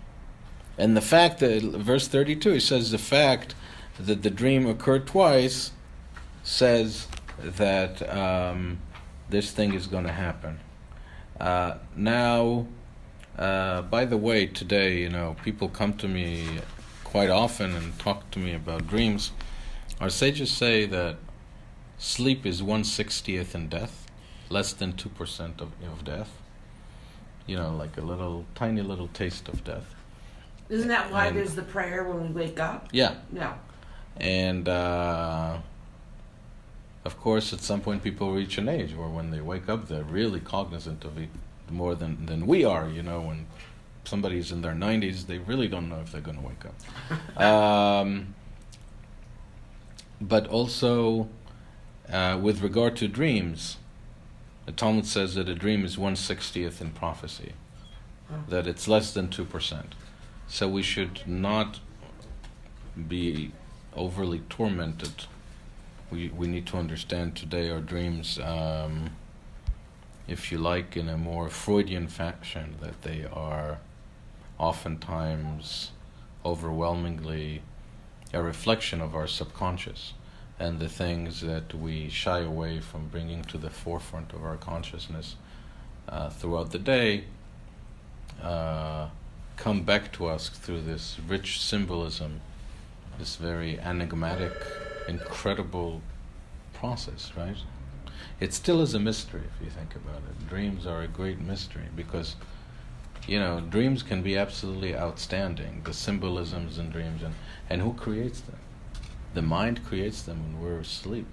And the fact that, verse 32, he says the fact that the dream occurred twice says that this thing is going to happen. Now, by the way, today, people come to me quite often and talk to me about dreams. Our sages say that sleep is 1/60th in death, less than 2% of death. Like a tiny little taste of death. Isn't that why there's the prayer when we wake up? Yeah. Yeah. And of course, at some point, people reach an age where when they wake up, they're really cognizant of it more than we are. When somebody's in their 90s, they really don't know if they're going to wake up. But also, with regard to dreams, the Talmud says that a dream is 1/60th in prophecy, that it's less than 2%. So we should not be overly tormented. We need to understand today our dreams, if you like, in a more Freudian fashion, that they are oftentimes overwhelmingly a reflection of our subconscious and the things that we shy away from bringing to the forefront of our consciousness throughout the day come back to us through this rich symbolism, this very enigmatic, incredible process, right? It still is a mystery if you think about it. Dreams are a great mystery because, dreams can be absolutely outstanding, the symbolisms in dreams, and who creates them? The mind creates them when we're asleep.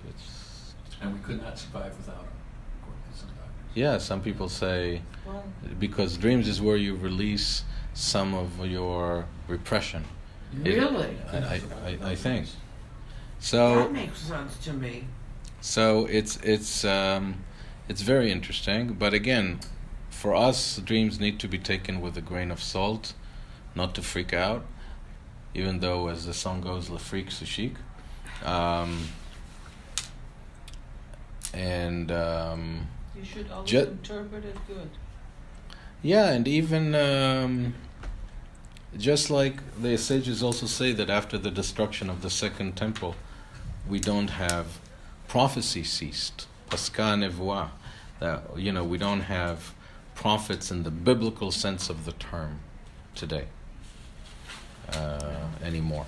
And we could not survive without them, according to some doctors. Yeah, some people say, because dreams is where you release some of your repression. Really? I think. So that makes sense to me. So it's very interesting, but again, for us, dreams need to be taken with a grain of salt, not to freak out, even though, as the song goes, "Le freak se chic," and you should always interpret it good. Yeah, and even just like the sages also say that after the destruction of the second temple, we don't have prophecy ceased, paska nevuah, that we don't have prophets in the biblical sense of the term today anymore.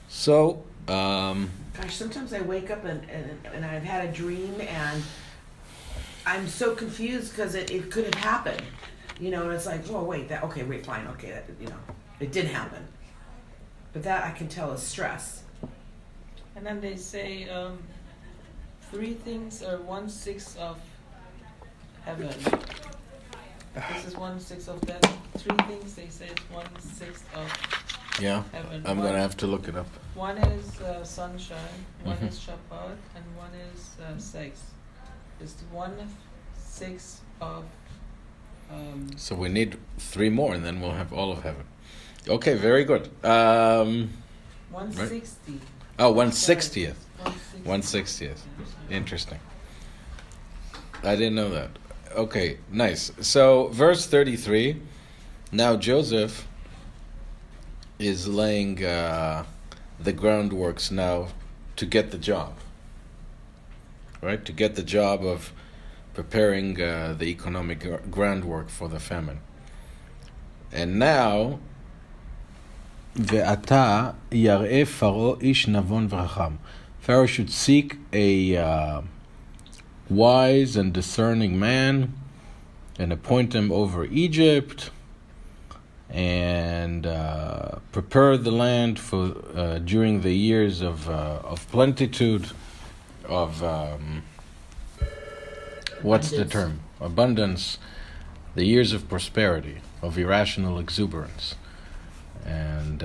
So, gosh, sometimes I wake up and I've had a dream and I'm so confused because it could have happened, and it's like, oh wait, fine, okay, it did happen, but that I can tell is stress. And then they say 3 things are 1/6 of heaven. This is 1/6 of death. 3 things they say is 1/6 of heaven. I'm going to have to look it up. One is sunshine, one is Shabbat, and one is sex. It's 1/6 of... so we need 3 more, and then we'll have all of heaven. Okay, very good. 1/60. Right? Oh, 1/60th. 1/60th. Interesting. I didn't know that. Okay, nice. So, verse 33. Now Joseph is laying the groundworks now to get the job. Right? To get the job of preparing the economic groundwork for the famine. And now, Ve'ata yar'e Pharaoh ish navon v'chacham. Pharaoh should seek a wise and discerning man and appoint him over Egypt and prepare the land for during the years of plenitude, of what's the term? Abundance, the years of prosperity, of irrational exuberance. And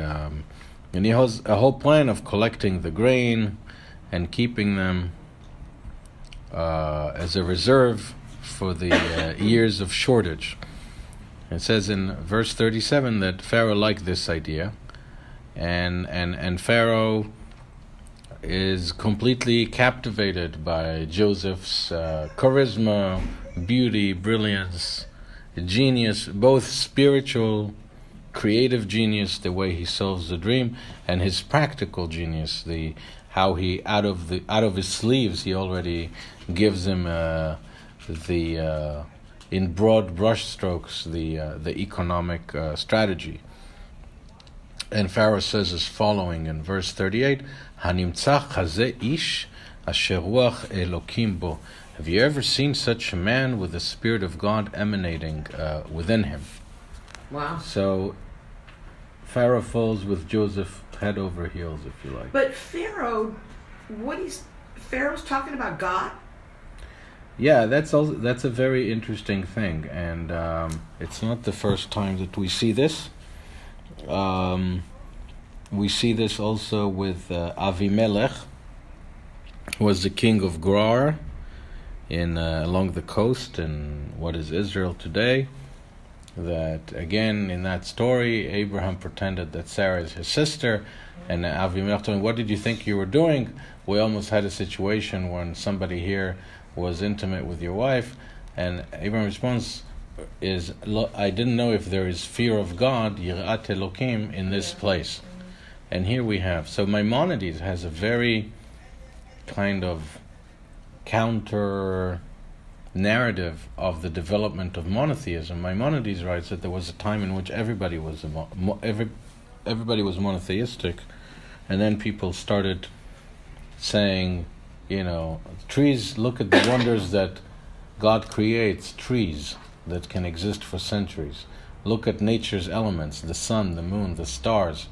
he has a whole plan of collecting the grain and keeping them as a reserve for the years of shortage. It says in verse 37 that Pharaoh liked this idea, and Pharaoh is completely captivated by Joseph's charisma, beauty, brilliance, genius, both spiritual, creative genius, the way he solves the dream, and his practical genius, how he out of his sleeves he already gives him in broad brushstrokes the economic strategy. And Pharaoh says as following in verse 38, "Hanimtzah chazeh ish asher ruach Elokim bo." Have you ever seen such a man with the Spirit of God emanating within him? Wow. So Pharaoh falls with Joseph head over heels, if you like. But Pharaoh's talking about God? Yeah, that's a very interesting thing, and it's not the first time that we see this. We see this also with Avimelech, who was the king of Gerar along the coast in what is Israel today. That again, in that story, Abraham pretended that Sarah is his sister, and Avimelech told him, "What did you think you were doing? We almost had a situation when somebody here was intimate with your wife." And Abraham's response is, "I didn't know if there is fear of God, Yirat Elokim, in this place." And here we have. So Maimonides has a very kind of counter narrative of the development of monotheism. Maimonides writes that there was a time in which everybody was monotheistic, and then people started saying, trees, look at the wonders that God creates, trees that can exist for centuries. Look at nature's elements, the sun, the moon, the stars.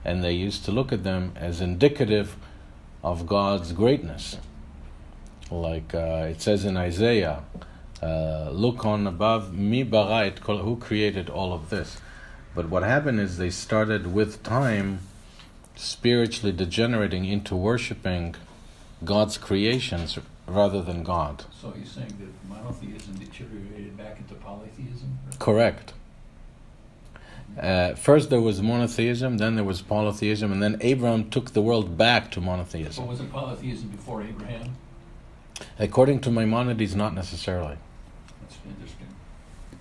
And they used to look at them as indicative of God's greatness. Like it says in Isaiah, look on above, mi bara et kol, who created all of this? But what happened is they started with time spiritually degenerating into worshipping God's creations rather than God. So you're saying that monotheism deteriorated back into polytheism? Correct. First there was monotheism, then there was polytheism, and then Abraham took the world back to monotheism. So was it polytheism before Abraham? According to Maimonides, not necessarily. That's interesting.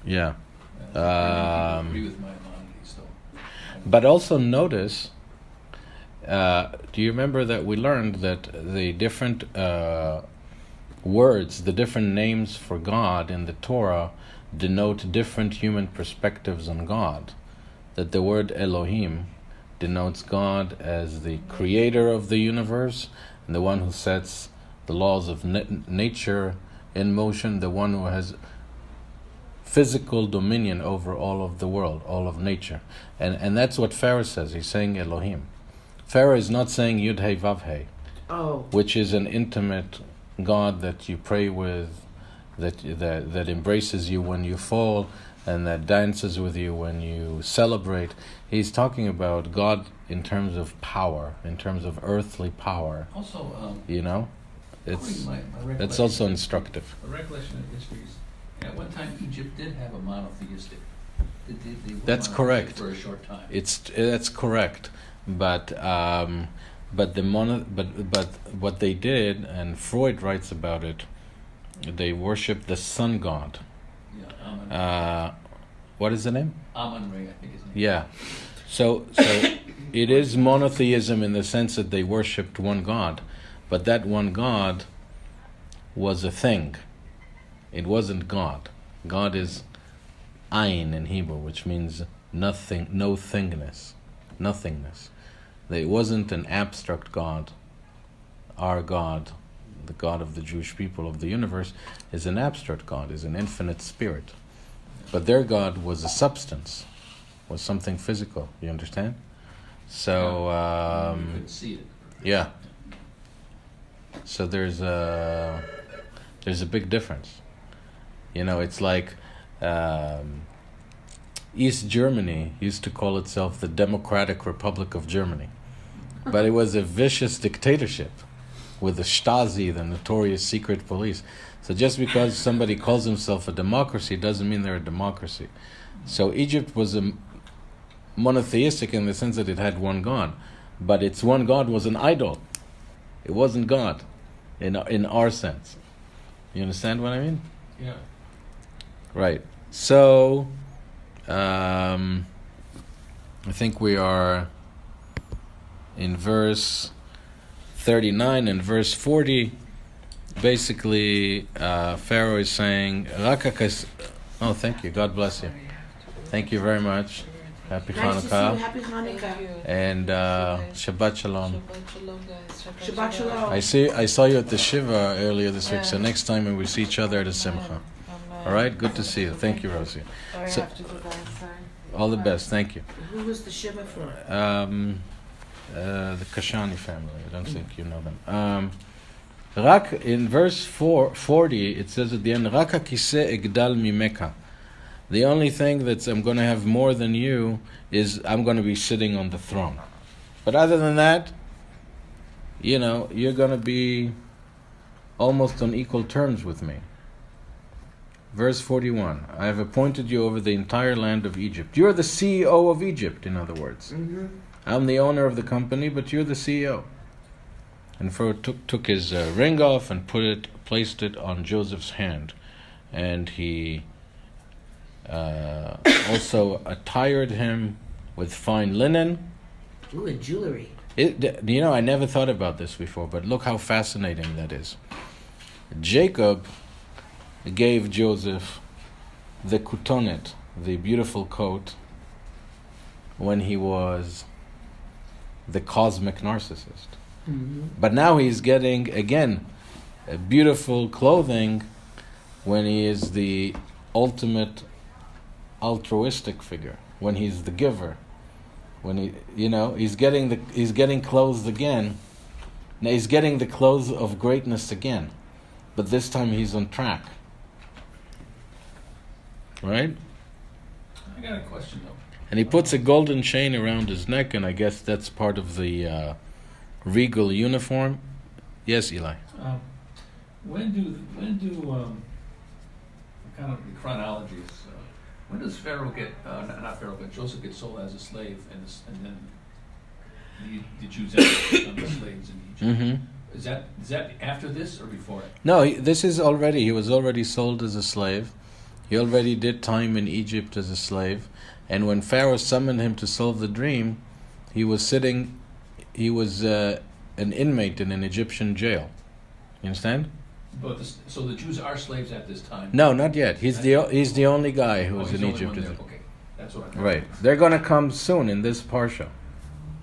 Yeah. I agree with Maimonides, though. But also notice, do you remember that we learned that the different words, the different names for God in the Torah denote different human perspectives on God? That the word Elohim denotes God as the creator of the universe and the one who sets the laws of nature in motion, the one who has physical dominion over all of the world, all of nature. And that's what Pharaoh says. He's saying Elohim. Pharaoh is not saying Yud Hey Vav Hey, which is an intimate God that you pray with, that embraces you when you fall, and that dances with you when you celebrate. He's talking about God in terms of power, in terms of earthly power. Also, It's also instructive. A recollection of history is, at one time Egypt did have a monotheistic. That's correct. For a short time. That's correct, but what they did, and Freud writes about it, they worshipped the sun god. Yeah, what is the name? Amun-Re, I think his name. Yeah. So it is monotheism in the sense that they worshipped one god, but that one god was a thing. It wasn't God. God is Ayin in Hebrew, which means nothing, no thingness, nothingness. It wasn't an abstract God. Our God, the God of the Jewish people of the universe, is an abstract God, is an infinite spirit. But their God was a substance, was something physical. You understand? So you couldn't see it. yeah. So there's a big difference. It's like East Germany used to call itself the Democratic Republic of Germany, but it was a vicious dictatorship with the Stasi, the notorious secret police. So just because somebody calls himself a democracy doesn't mean they're a democracy. So Egypt was a monotheistic in the sense that it had one God, but its one God was an idol. It wasn't God, in our sense. You understand what I mean? Yeah. Right. So, I think we are in verse 39 and verse 40. Basically, Pharaoh is saying, oh, thank you. God bless you. Thank you very much. Happy Nice to see you. Hanukkah. Happy Hanukkah. Thank you. And Shabbat Shalom. Shabbat shalom, guys. Shabbat shalom. I saw you at the Shiva earlier this week, so Yeah. next time we see each other at a Simcha. Amen. All right? Good to see you. Thank you, Rosie. Sorry, So- I have to go guys. Sorry. All the best. Thank you. Who was the Shiva for? The Kashani family. I don't think you know them. Rak, in verse 40, it says at the end, Raka kise egdal mimeka. The only thing that I'm going to have more than you is I'm going to be sitting on the throne. But other than that, you're going to be almost on equal terms with me. Verse 41, I have appointed you over the entire land of Egypt. You're the CEO of Egypt, in other words. Mm-hmm. I'm the owner of the company, but you're the CEO. And Pharaoh took his ring off and placed it on Joseph's hand. And he also attired him with fine linen. Ooh, and jewelry. I never thought about this before, but look how fascinating that is. Jacob gave Joseph the kutonet, the beautiful coat, when he was the cosmic narcissist. Mm-hmm. But now he's getting, again, a beautiful clothing when he is the ultimate altruistic figure, when he's the giver, when he's getting clothes again. Now he's getting the clothes of greatness again, but this time he's on track. Right? I got a question though. And he puts a golden chain around his neck, and I guess that's part of the regal uniform. Yes, Eli. When do kind of the chronology is, when does Pharaoh get not Pharaoh but Joseph get sold as a slave and then the Jews become the slaves in Egypt? Mm-hmm. Is that after this or before it? No, he was already sold as a slave. He already did time in Egypt as a slave. And when Pharaoh summoned him to solve the dream, he was an inmate in an Egyptian jail. You understand? But so the Jews are slaves at this time? No, not yet. He's the only guy who is he's in the only one Egypt. there. Okay, that's what I thought. Right. They're going to come soon in this parsha.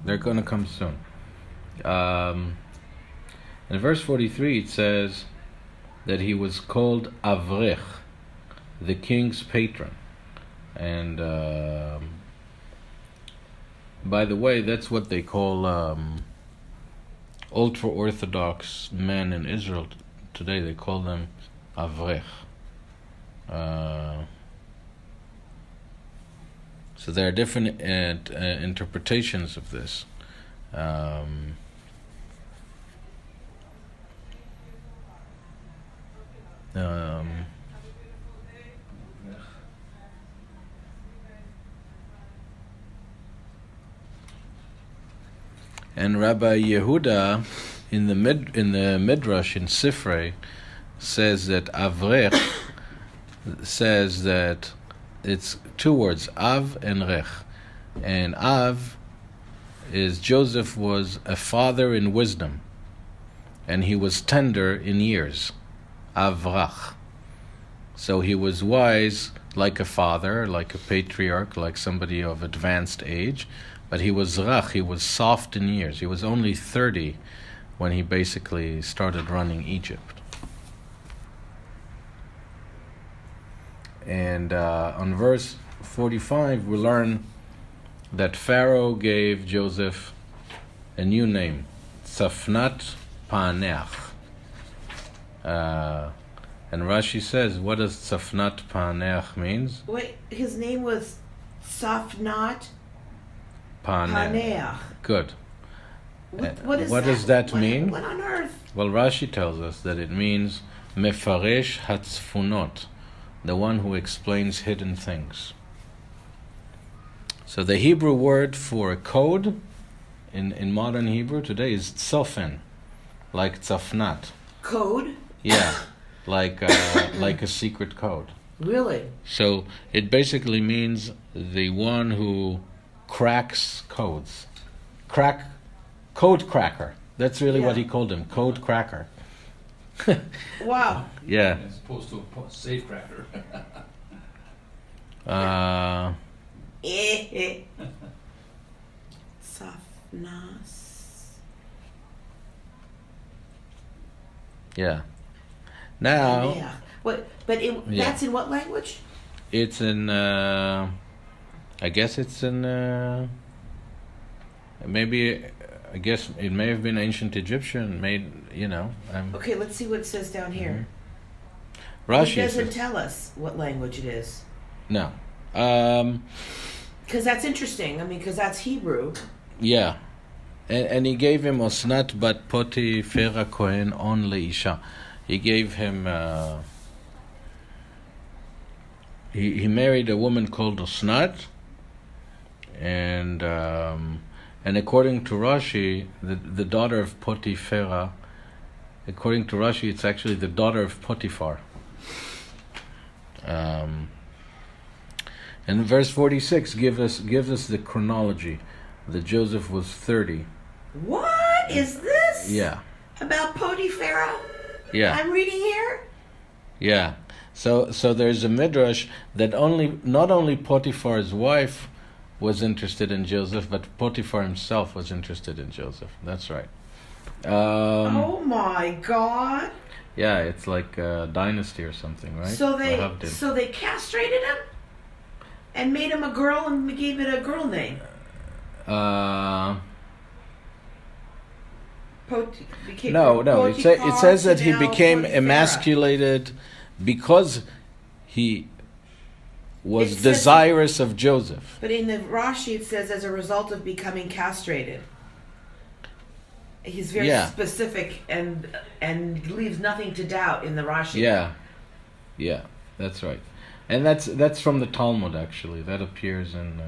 They're going to come soon. In verse 43 it says that he was called Avrech, the king's patron. And by the way, that's what they call ultra-Orthodox men in Israel today. They call them Avrech. So there are different interpretations of this. And Rabbi Yehuda in the Midrash in Sifrei says that Avrech says that it's two words, Av and Rech. And Av is Joseph was a father in wisdom, and he was tender in years. Avrach. So he was wise like a father, like a patriarch, like somebody of advanced age, but he was rach, he was soft in years. He was only 30 when he basically started running Egypt. And on verse 45 we learn that Pharaoh gave Joseph a new name, Tzafnat Paaneach. And Rashi says, what does Tzafnat Paaneach means? Wait, his name was Safnat Paaneach. Paneach. Good. What does that mean? What on earth? Well, Rashi tells us that it means Mefaresh Hatzfunot, the one who explains hidden things. So the Hebrew word for a code in modern Hebrew today is tzofen. like tzafnat. Code? Yeah, like a secret code. Really? So it basically means the one who cracks codes. Code cracker. That's really what he called him, code cracker. Wow. Yeah. As opposed to a safe cracker. Safnas. Yeah. Now. Yeah. What? But that's in what language? It's in. I guess it's in. Maybe. I guess it may have been ancient Egyptian. Okay, let's see what it says down here. Rashi It doesn't says, tell us what language it is. No. Because that's interesting. I mean, because that's Hebrew. Yeah. And he gave him Osnat bat Potifera Kohen on Leisha. He gave him. He married a woman called Osnat, and according to Rashi, the daughter of Potifera, according to Rashi, it's actually the daughter of Potiphar. And verse 46 gives us the chronology that Joseph was 30. What is this? Yeah. About Potiphar? Yeah. I'm reading here? Yeah. So there's a midrash that not only Potiphar's wife was interested in Joseph, but Potiphar himself was interested in Joseph. That's right. Oh my God! Yeah, it's like a dynasty or something, right? So they castrated him and made him a girl and gave it a girl name. No. It says that he became emasculated because he was desirous of Joseph. But in the Rashi it says as a result of becoming castrated. He's very specific and leaves nothing to doubt in the Rashi. Yeah, that's right. And that's from the Talmud, actually. That appears in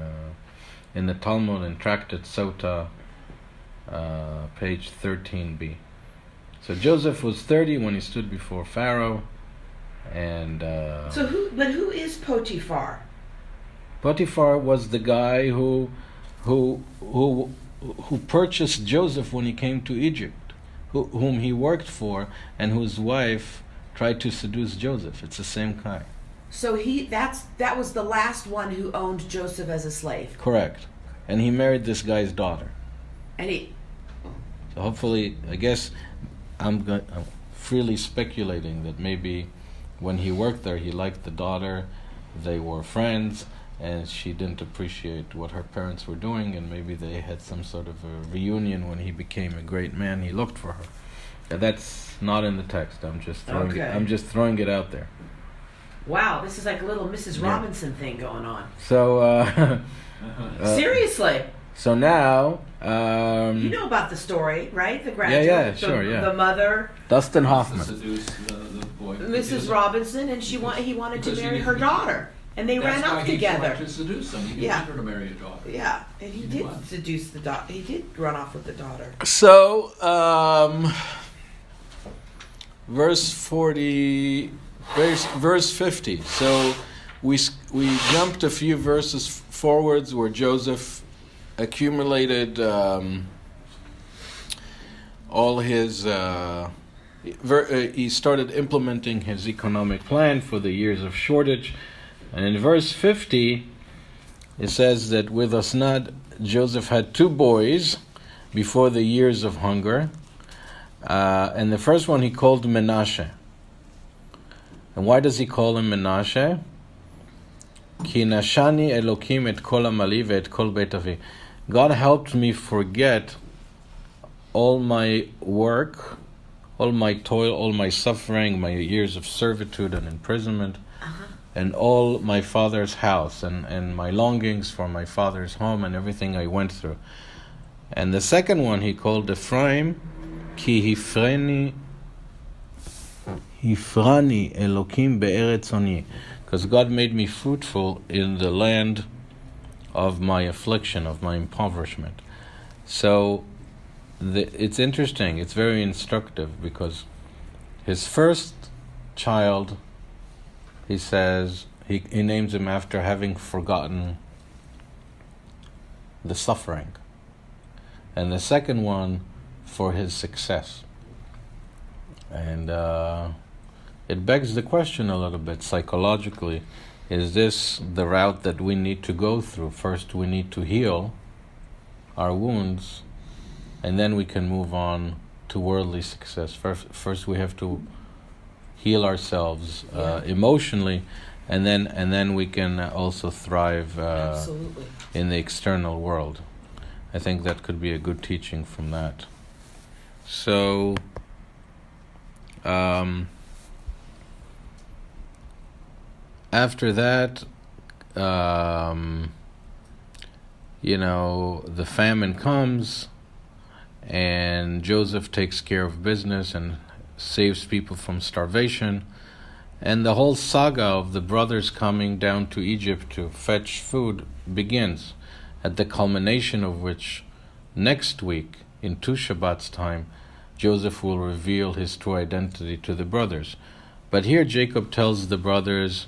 the Talmud in Tractate Sota, page 13b. So Joseph was 30 when he stood before Pharaoh, and who is Potiphar? Potiphar was the guy who purchased Joseph when he came to Egypt, whom he worked for, and whose wife tried to seduce Joseph. It's the same guy. So that was the last one who owned Joseph as a slave. Correct. And he married this guy's daughter. And so hopefully, I guess I'm freely speculating that maybe when he worked there, he liked the daughter, they were friends, and she didn't appreciate what her parents were doing, and maybe they had some sort of a reunion when he became a great man. He looked for her. That's not in the text. I'm just throwing it out there. Wow, this is like a little Mrs. Robinson thing going on. So seriously. So now you know about the story, right? The graduate, the mother, Dustin Hoffman, seduced the boy, Mrs. Robinson, and he wanted to marry her daughter. And they ran off together. That's why he tried to seduce them. He wanted her to marry a daughter. Yeah, and he did seduce the daughter. He did run off with the daughter. So, verse 50. So we jumped a few verses forwards where Joseph accumulated all his. He started implementing his economic plan for the years of shortage. And in verse 50, it says that with Osnat, Joseph had 2 boys before the years of hunger. And the first one he called Menashe. And why does he call him Menashe? Ki nashani Elokim et kol amali ve'et kol beit avi. God helped me forget all my work, all my toil, all my suffering, my years of servitude and imprisonment, and all my father's house, and my longings for my father's home and everything I went through. And the second one he called Ephraim, Ki hifrani Elokim be'eretz oni, because God made me fruitful in the land of my affliction, of my impoverishment. So it's interesting. It's very instructive because his first child, he says, he names him after having forgotten the suffering. And the second one for his success. And it begs the question a little bit psychologically. Is this the route that we need to go through? First we need to heal our wounds, and then we can move on to worldly success. First we have to heal ourselves emotionally, and then we can also thrive in the external world. I think that could be a good teaching from that. So, after that, the famine comes, and Joseph takes care of business and saves people from starvation. And the whole saga of the brothers coming down to Egypt to fetch food begins, at the culmination of which next week, in 2 Shabbats' time, Joseph will reveal his true identity to the brothers. But here Jacob tells the brothers,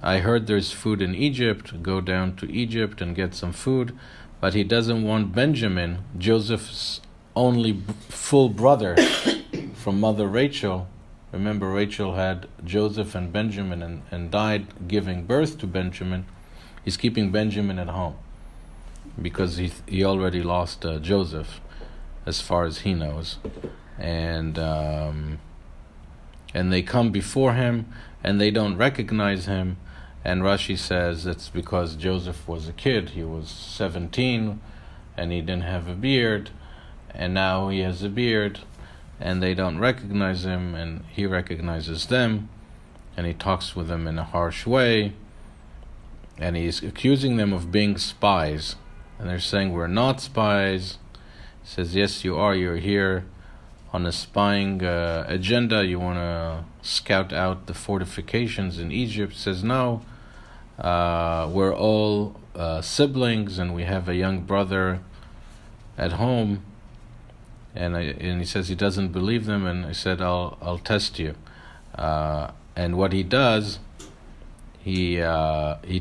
I heard there's food in Egypt, go down to Egypt and get some food. But he doesn't want Benjamin, Joseph's only full brother from mother Rachel. Remember, Rachel had Joseph and Benjamin and died giving birth to Benjamin. He's keeping Benjamin at home because he already lost Joseph, as far as he knows. And they come before him, and they don't recognize him. And Rashi says it's because Joseph was a kid. He was 17, and he didn't have a beard, and now he has a beard, and they don't recognize him, and he recognizes them, and he talks with them in a harsh way, and he's accusing them of being spies. And they're saying, we're not spies. He says, yes, you are. You're here on a spying agenda. You want to scout out the fortifications in Egypt. He says, no, we're all siblings, and we have a young brother at home. And he says he doesn't believe them, and I said, I'll test you. And what he does, he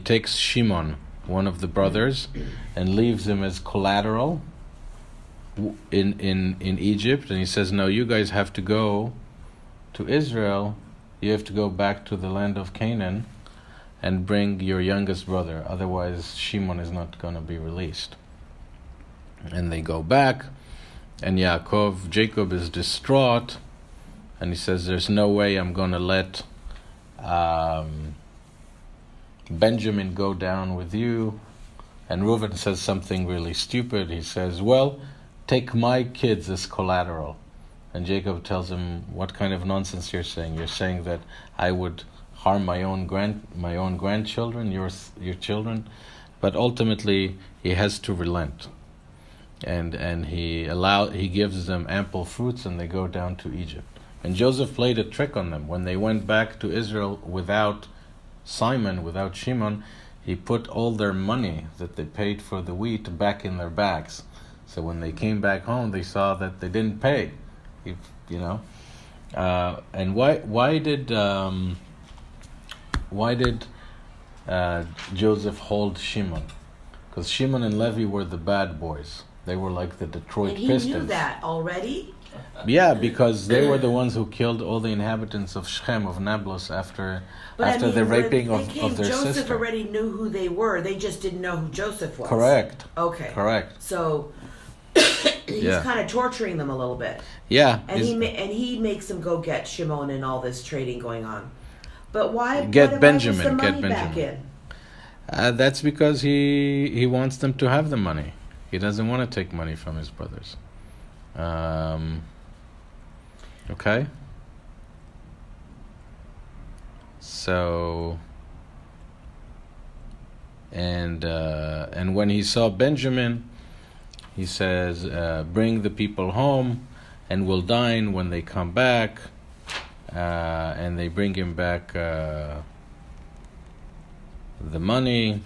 takes Shimon, one of the brothers, and leaves him as collateral in Egypt. And he says, no, you guys have to go to Israel. You have to go back to the land of Canaan and bring your youngest brother. Otherwise, Shimon is not going to be released. And they go back, and Jacob is distraught, and he says, there's no way I'm going to let Benjamin go down with you. And Reuben says something really stupid. He says, well, take my kids as collateral. And Jacob tells him, what kind of nonsense you're saying? You're saying that I would harm my own grandchildren, your children. But ultimately, he has to relent. And he gives them ample fruits, and they go down to Egypt. And Joseph played a trick on them. When they went back to Israel without Simon, without Shimon, he put all their money that they paid for the wheat back in their bags. So when they came back home, they saw that they didn't pay. And why did Joseph hold Shimon? Because Shimon and Levi were the bad boys. They were like the Detroit Pistons. And he knew that already? Yeah, because they were the ones who killed all the inhabitants of Shechem, of Nablus, after the raping of their Joseph sister. already knew who they were. They just didn't know who Joseph was. Correct. Okay. Correct. So he's kind of torturing them a little bit. Yeah. And he makes them go get Shimon and all this trading going on. But why Get Benjamin. Why the money back in? That's because he wants them to have the money. He doesn't want to take money from his brothers. Okay. So, and when he saw Benjamin, he says, bring the people home, and we'll dine when they come back. And they bring him back the money,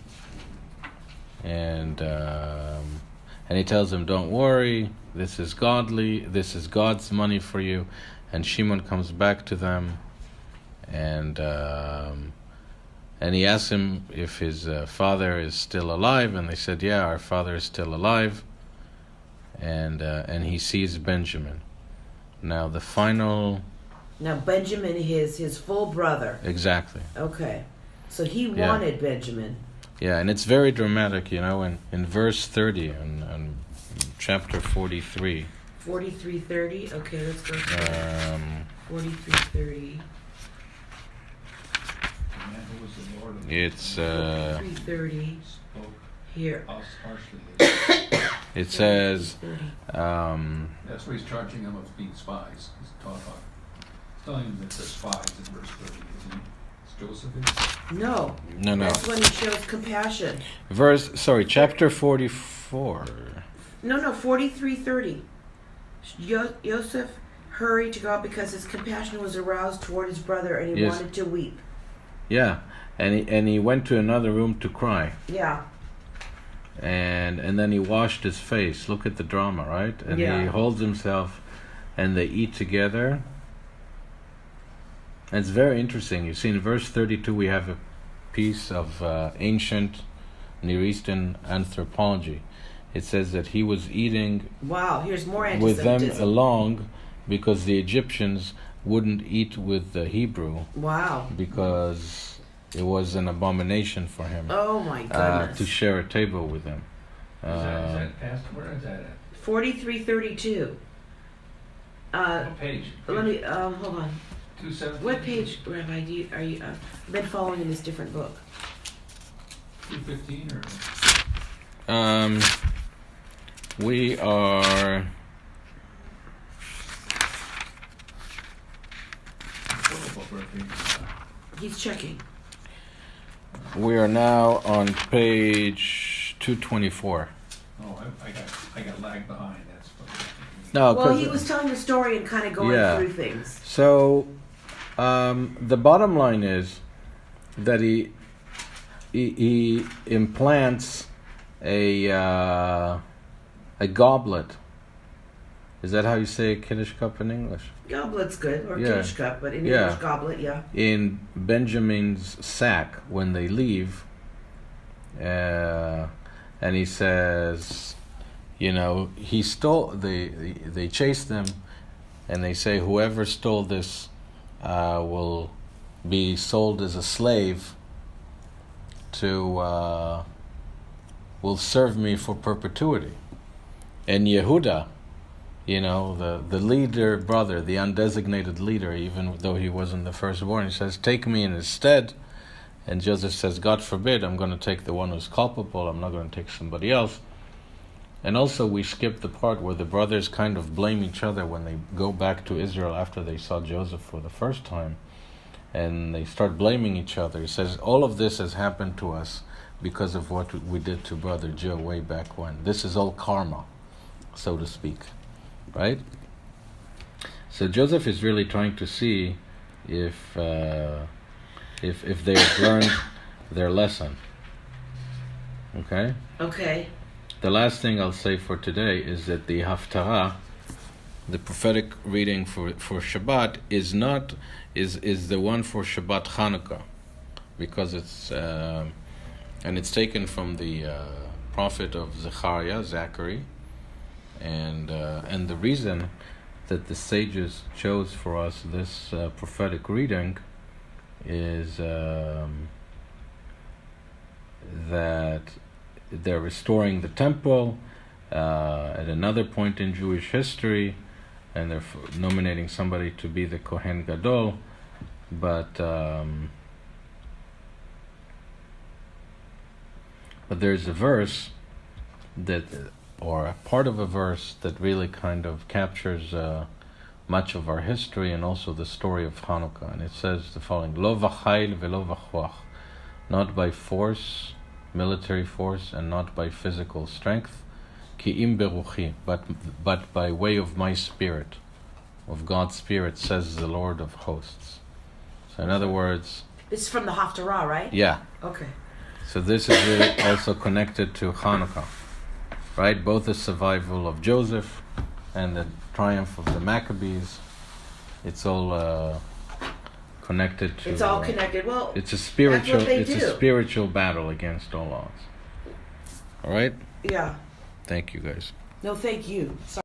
and he tells them, don't worry, this is godly, this is God's money for you. And Shimon comes back to them, and he asks him if his father is still alive, and they said, yeah, our father is still alive. And he sees Benjamin. Now the final... Now Benjamin is his full brother. Exactly. Okay. So he wanted Benjamin. Yeah, and it's very dramatic, in verse 30 in chapter 43. 43:30. Okay, let's go. 43:30. It's 43:30. Here. It says. That's where he's charging them of being spies. He's telling them that they're spies in verse 30, isn't he? It's Joseph. No. That's when he shows compassion. Chapter 44. No, 43:30. Joseph hurried to go out because his compassion was aroused toward his brother, and he wanted to weep. Yeah, and he went to another room to cry. Yeah. And then he washed his face. Look at the drama, right? And he holds himself, and they eat together. And it's very interesting. You see, in verse 32, we have a piece of ancient Near Eastern anthropology. It says that he was eating here's more with them along because the Egyptians wouldn't eat with the Hebrew. Wow. Because it was an abomination for him. Oh my goodness. To share a table with them. Is that past? Where is that at? 43:32. What page? Let me hold on. 217. What page, Rabbi? Are you been following in this different book? 215 or? We are. He's checking. We are now on page 224. Oh, I got lagged behind. That's no. Well, he was telling the story and kind of going through things. So, the bottom line is that he implants a goblet. Is that how you say a Kiddush cup in English? Goblet's good, or Kiddush cup, but in English, goblet, in Benjamin's sack when they leave, and he says, he stole. They chase them, and they say whoever stole this will be sold as a slave to will serve me for perpetuity. And Yehuda, the leader brother, the undesignated leader, even though he wasn't the firstborn, he says, take me in his stead. And Joseph says, God forbid, I'm going to take the one who's culpable, I'm not going to take somebody else. And also we skip the part where the brothers kind of blame each other when they go back to Israel after they saw Joseph for the first time. And they start blaming each other. He says, all of this has happened to us because of what we did to Brother Joe way back when. This is all karma, so to speak. Right? So Joseph is really trying to see if they have learned their lesson. Okay? Okay. The last thing I'll say for today is that the Haftarah, the prophetic reading for Shabbat, is the one for Shabbat Chanukah, because it's taken from the prophet of Zachary. And the reason that the sages chose for us this prophetic reading is that they're restoring the temple at another point in Jewish history, and they're nominating somebody to be the Kohen Gadol, but there's a verse or a part of a verse that really kind of captures much of our history and also the story of Hanukkah. And it says the following: Lo v'chayil v'lo v'choach, not by force, military force, and not by physical strength, ki im beruchi, but by way of my spirit, of God's spirit, says the Lord of hosts. So in other words... This is from the Haftarah, right? Yeah. Okay. So this is really also connected to Hanukkah. right? Both the survival of Joseph and the triumph of the Maccabees. It's all connected to. It's all connected. Well, it's a spiritual. that's what they It's do. a spiritual battle against all odds. All right. Yeah. Thank you, guys. No, thank you. Sorry.